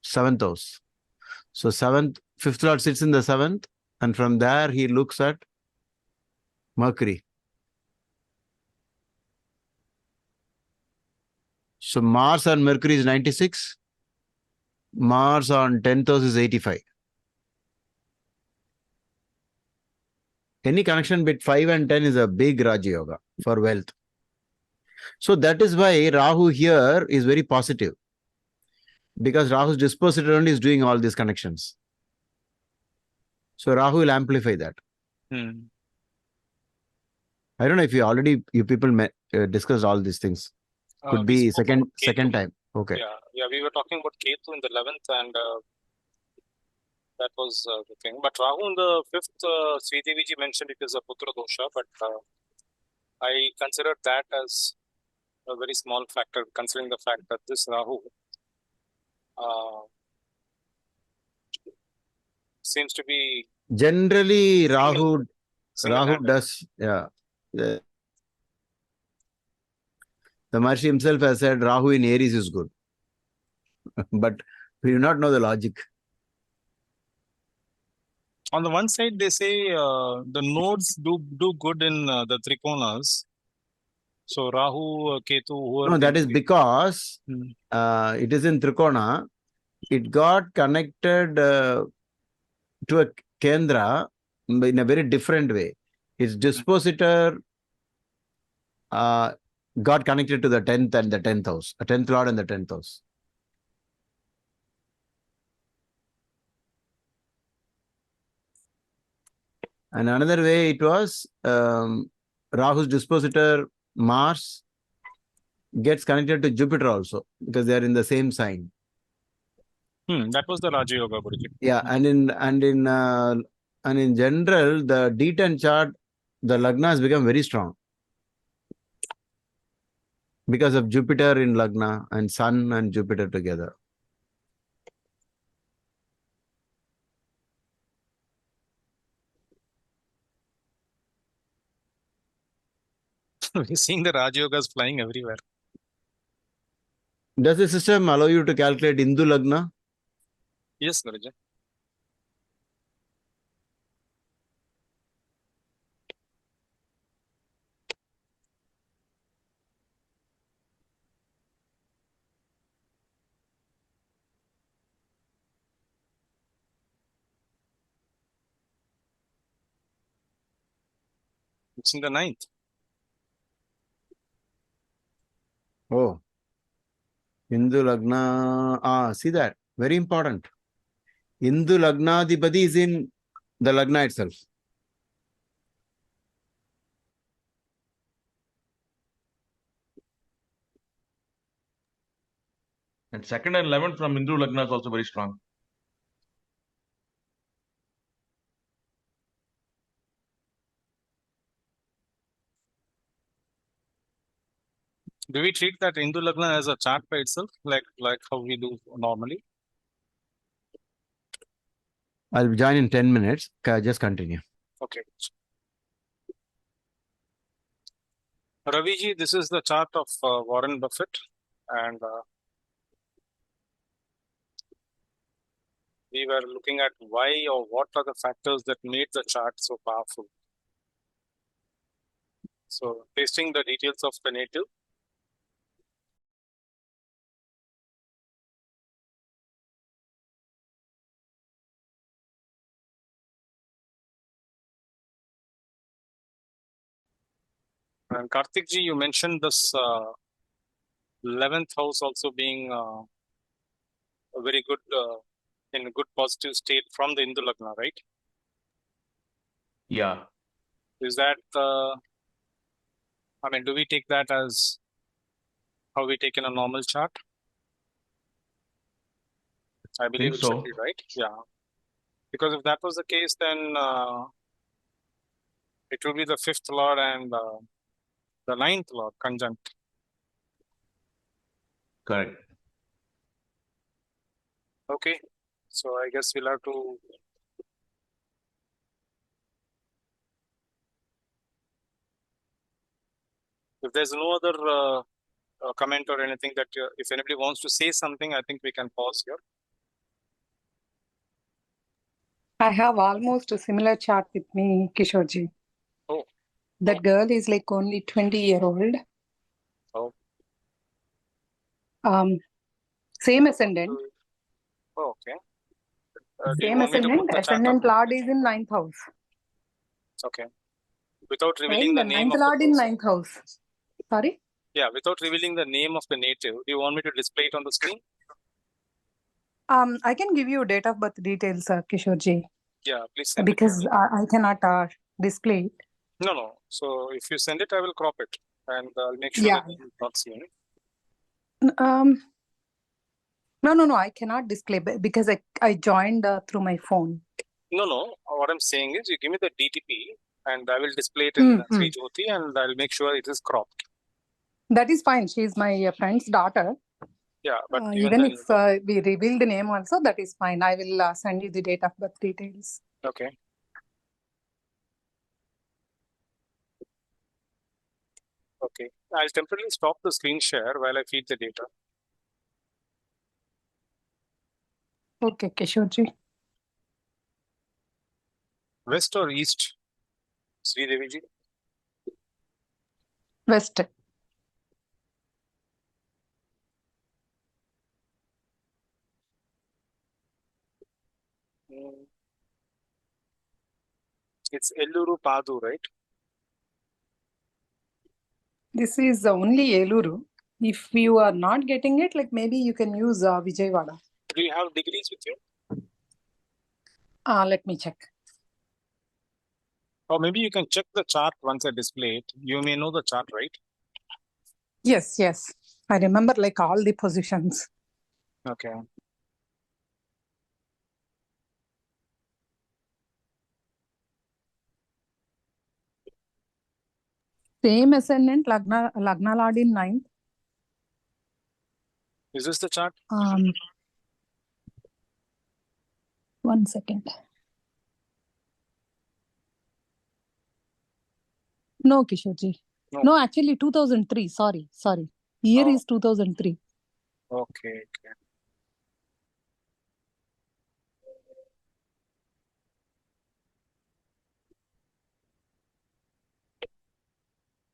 7th house. So 5th Lord sits in the 7th, and from there he looks at Mercury. So Mars on Mercury is 96. Mars on 10th house is 85. Any connection between 5 and 10 is a big Raja Yoga for wealth. So that is why Rahu here is very positive. Because Rahu's dispositor only is doing all these connections. So Rahu will amplify that. I don't know if you people discussed all these things. Could be second time. Okay. Yeah, we were talking about Ketu in the 11th, and that was the thing. But Rahu in the 5th, Sri Devi ji mentioned it is a Putra dosha, but I considered that as a very small factor, considering the fact that this Rahu seems to be generally Rahu does, yeah. The Maharishi himself has said Rahu in Aries is good. But we do not know the logic. On the one side, they say the nodes do good in the trikonas. So Rahu, Ketu, whoever No, that they is be. because Hmm. it is in Trikona. It got connected to a Kendra in a very different way. Its dispositor got connected to the 10th and the 10th house, a 10th lord and the 10th house. And another way it was Rahu's dispositor Mars gets connected to Jupiter also because they are in the same sign. That was the Raja Yoga, Guruji. Yeah, and in general, the D10 chart, the Lagna has become very strong because of Jupiter in Lagna and Sun and Jupiter together. We're seeing the Raja Yogas flying everywhere. Does the system allow you to calculate Hindu Lagna? Yes, Guruji. It's in the 9th. Oh, Hindu Lagna. See that. Very important. Hindu Lagnadipati is in the Lagna itself. And 2nd and 11th from Hindu Lagna is also very strong. Do we treat that Hindu Lagna as a chart by itself, like how we do normally? I'll join in 10 minutes. Just continue. Okay. Raviji, this is the chart of Warren Buffett, and we were looking at why or what are the factors that made the chart so powerful. So, pasting the details of the native. And Karthik ji, you mentioned this 11th house also being a very good, in a good positive state from the Hindu Lagna, right? Yeah. Is that, I mean, do we take that as how we take in a normal chart? I believe Think it should so. be, right? Yeah. Because if that was the case, then it will be the 5th lord and the 9th lord conjunct. Correct. Okay. So I guess we'll have to. If there's no other comment or anything that if anybody wants to say something, I think we can pause here. I have almost a similar chart with me, Kishorji. Oh. That girl is like only 20-year-old. Oh. Same ascendant. Oh, okay. Do you Same want me to put ascendant. the chart up? Ascendant lord is in 9th house. Okay. Without revealing And the the name 9th of the lord in person. 9th house. Sorry? Yeah, without revealing the name of the native, do you want me to display it on the screen? I can give you date of birth details, Kishorji, Yeah, please send because it. I cannot display it. No. So if you send it, I will crop it and I'll make sure Yeah. that it's not seen. No, I cannot display because I joined through my phone. No. What I'm saying is you give me the DTP and I will display it in Sri Jyoti and I'll make sure it is cropped. That is fine. She is my friend's daughter. Yeah, but Even if we reveal the name also, that is fine. I will send you the date of birth details. Okay. Okay. I'll temporarily stop the screen share while I feed the data. Okay, Kishorji. West or east, Sri Devi ji? West. It's Elluru Padu, right? This is only Eluru. If you are not getting it, like maybe you can use Vijayawada. Do you have degrees with you? Let me check. Or maybe you can check the chart once I display it. You may know the chart, right? Yes, yes. I remember like all the positions. Okay. Same ascendant, Lagna Lord in 9th. Is this the chart? 1 second. No, Kishorji. No. No, actually 2003. Sorry. Year Oh. is 2003. Okay.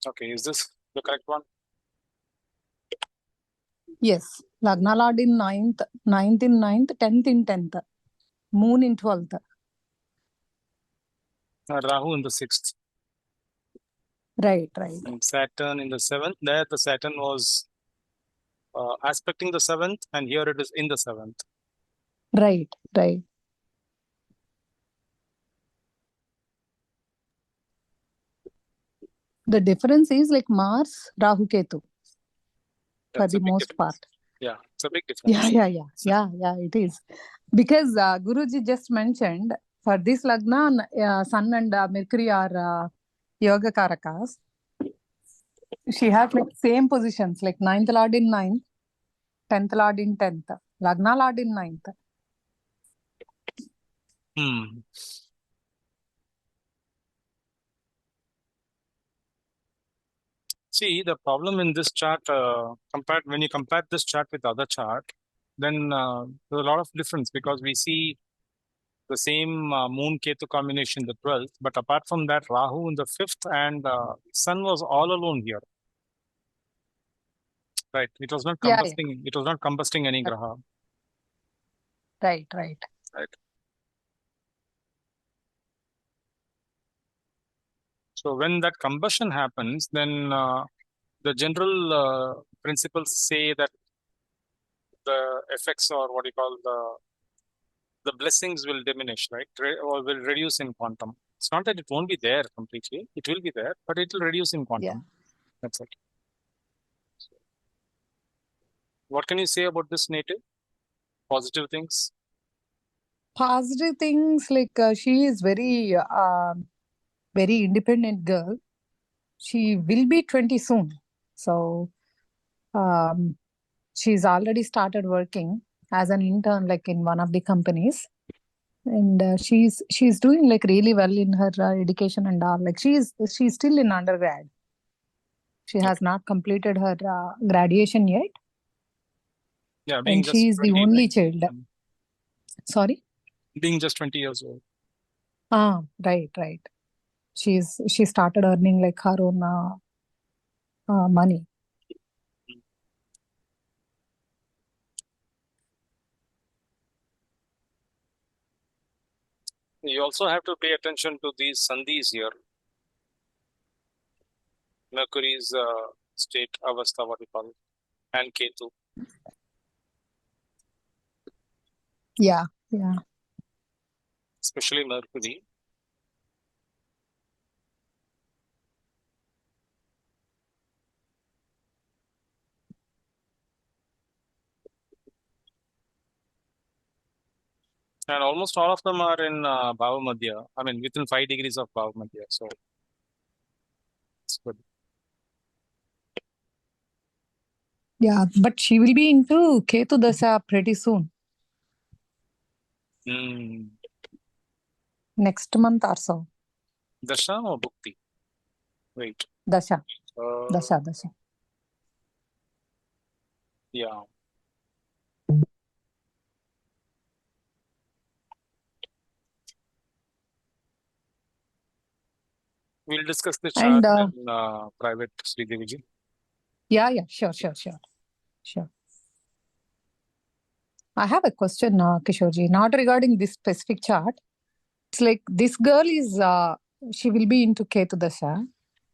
Okay, is this the correct one? Yes. Lagna Lord in 9th, 9th in 9th, 10th in 10th. Moon in 12th. Rahu in the 6th. Right. And Saturn in the 7th. There the Saturn was aspecting the 7th, and here it is in the 7th. Right. The difference is like Mars, Rahu, Ketu. For That's the a big most difference. part. Yeah, it's a big difference. Yeah, it is. Because Guruji just mentioned for this Lagna, Sun and Mercury are Yoga Karakas. She has like same positions, like 9th Lord in 9th, 10th Lord in 10th, Lagna Lord in 9th. See, the problem in this chart, when you compare this chart with other chart, then there's a lot of difference because we see the same Moon Ketu combination in the 12th, but apart from that, Rahu in the 5th and Sun was all alone here. Right. It was not combusting. It was not combusting any graha. Right. So when that combustion happens, then the general principles say that the effects or what you call the blessings will diminish, right? Or will reduce in quantum. It's not that it won't be there completely. It will be there, but it will reduce in quantum. Yeah. That's it. What can you say about this native? Positive things? Positive things like she is very independent girl. She will be 20 soon. So she's already started working as an intern like in one of the companies. And she's doing like really well in her education and all. Like she's still in undergrad. She has not completed her graduation yet. Yeah, being And just she is the 20, only right? child. Sorry? Being just 20 years old. Right. She started earning like her own money. You also have to pay attention to these sandhis here. Mercury's state, avastha, what you call it, and Ketu. Yeah. Especially Mercury. And almost all of them are in Bhava Madhya. I mean, within 5 degrees of Bhava Madhya. So it's good. Yeah, but she will be into Ketu Dasha pretty soon. Mm. Next month or so. Dasha or Bhukti? Wait. Dasha. Dasha, Dasha. Yeah. We'll discuss the chart And in private, Sri Deviji. yeah, sure. I have a question, Kishorji, not regarding this specific chart. It's like this girl is, she will be into Ketu Dasha,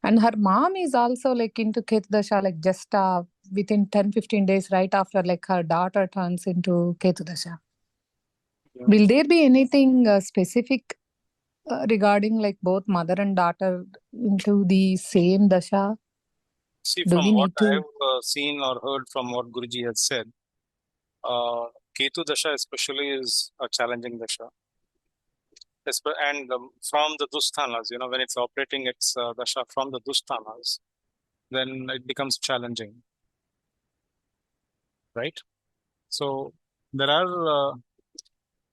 and her mom is also like into Ketu Dasha, like just within 10-15 days, right after like her daughter turns into Ketu Dasha. Yeah. Will there be anything specific regarding like both mother and daughter into the same Dasha? See, Do from we what need to? I've seen or heard from what Guruji has said, Ketu Dasha especially is a challenging Dasha. And from the Dusthanas, when it's operating its Dasha from the Dusthanas, then it becomes challenging, right? So there are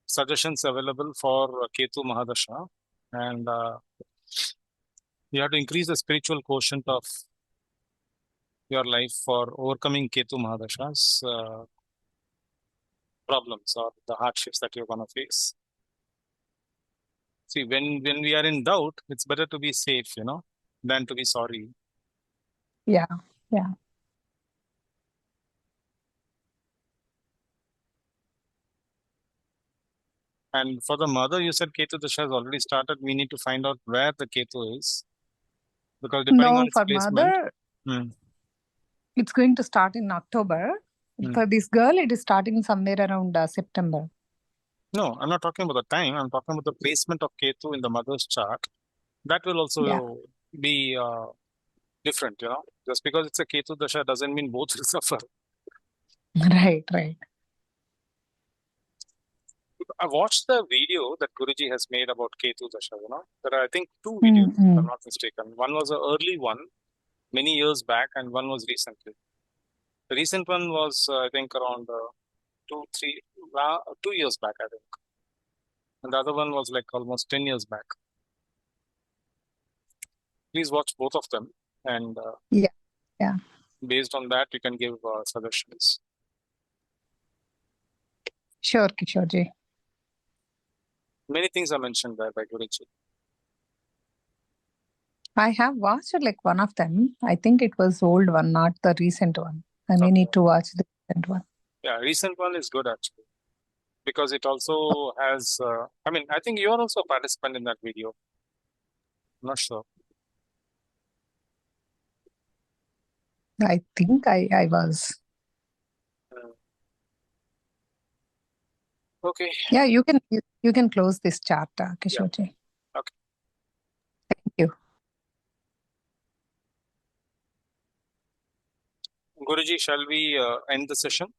suggestions available for Ketu Mahadasha, and you have to increase the spiritual quotient of your life for overcoming Ketu Mahadasha's problems or the hardships that you're going to face. See, when we are in doubt, it's better to be safe, than to be sorry. Yeah. And for the mother, you said Ketu Dasha has already started. We need to find out where the Ketu is, because depending on No, its for placement. mother, it's going to start in October. For this girl, it is starting somewhere around September. No, I'm not talking about the time. I'm talking about the placement of Ketu in the mother's chart. That will also be different, Just because it's a Ketu Dasha doesn't mean both will suffer. Right. I watched the video that Guruji has made about Ketu Dasha, There are, I think, 2 videos, if I'm not mistaken. One was an early one, many years back, and one was recently. The recent one was, I think, around 2 years back, I think. And the other one was like almost 10 years back. Please watch both of them. And Yeah. based on that, you can give suggestions. Sure, Kishorji. Many things are mentioned there by Guruji. I have watched like one of them. I think it was old one, not the recent one. I may need to watch the recent one. Yeah, recent one is good actually. Because it also has, I think you are also a participant in that video. I'm not sure. I think I was. Okay. Yeah, you can close this chat, Kishorji. Yeah. Okay. Thank you. Guruji, shall we end the session?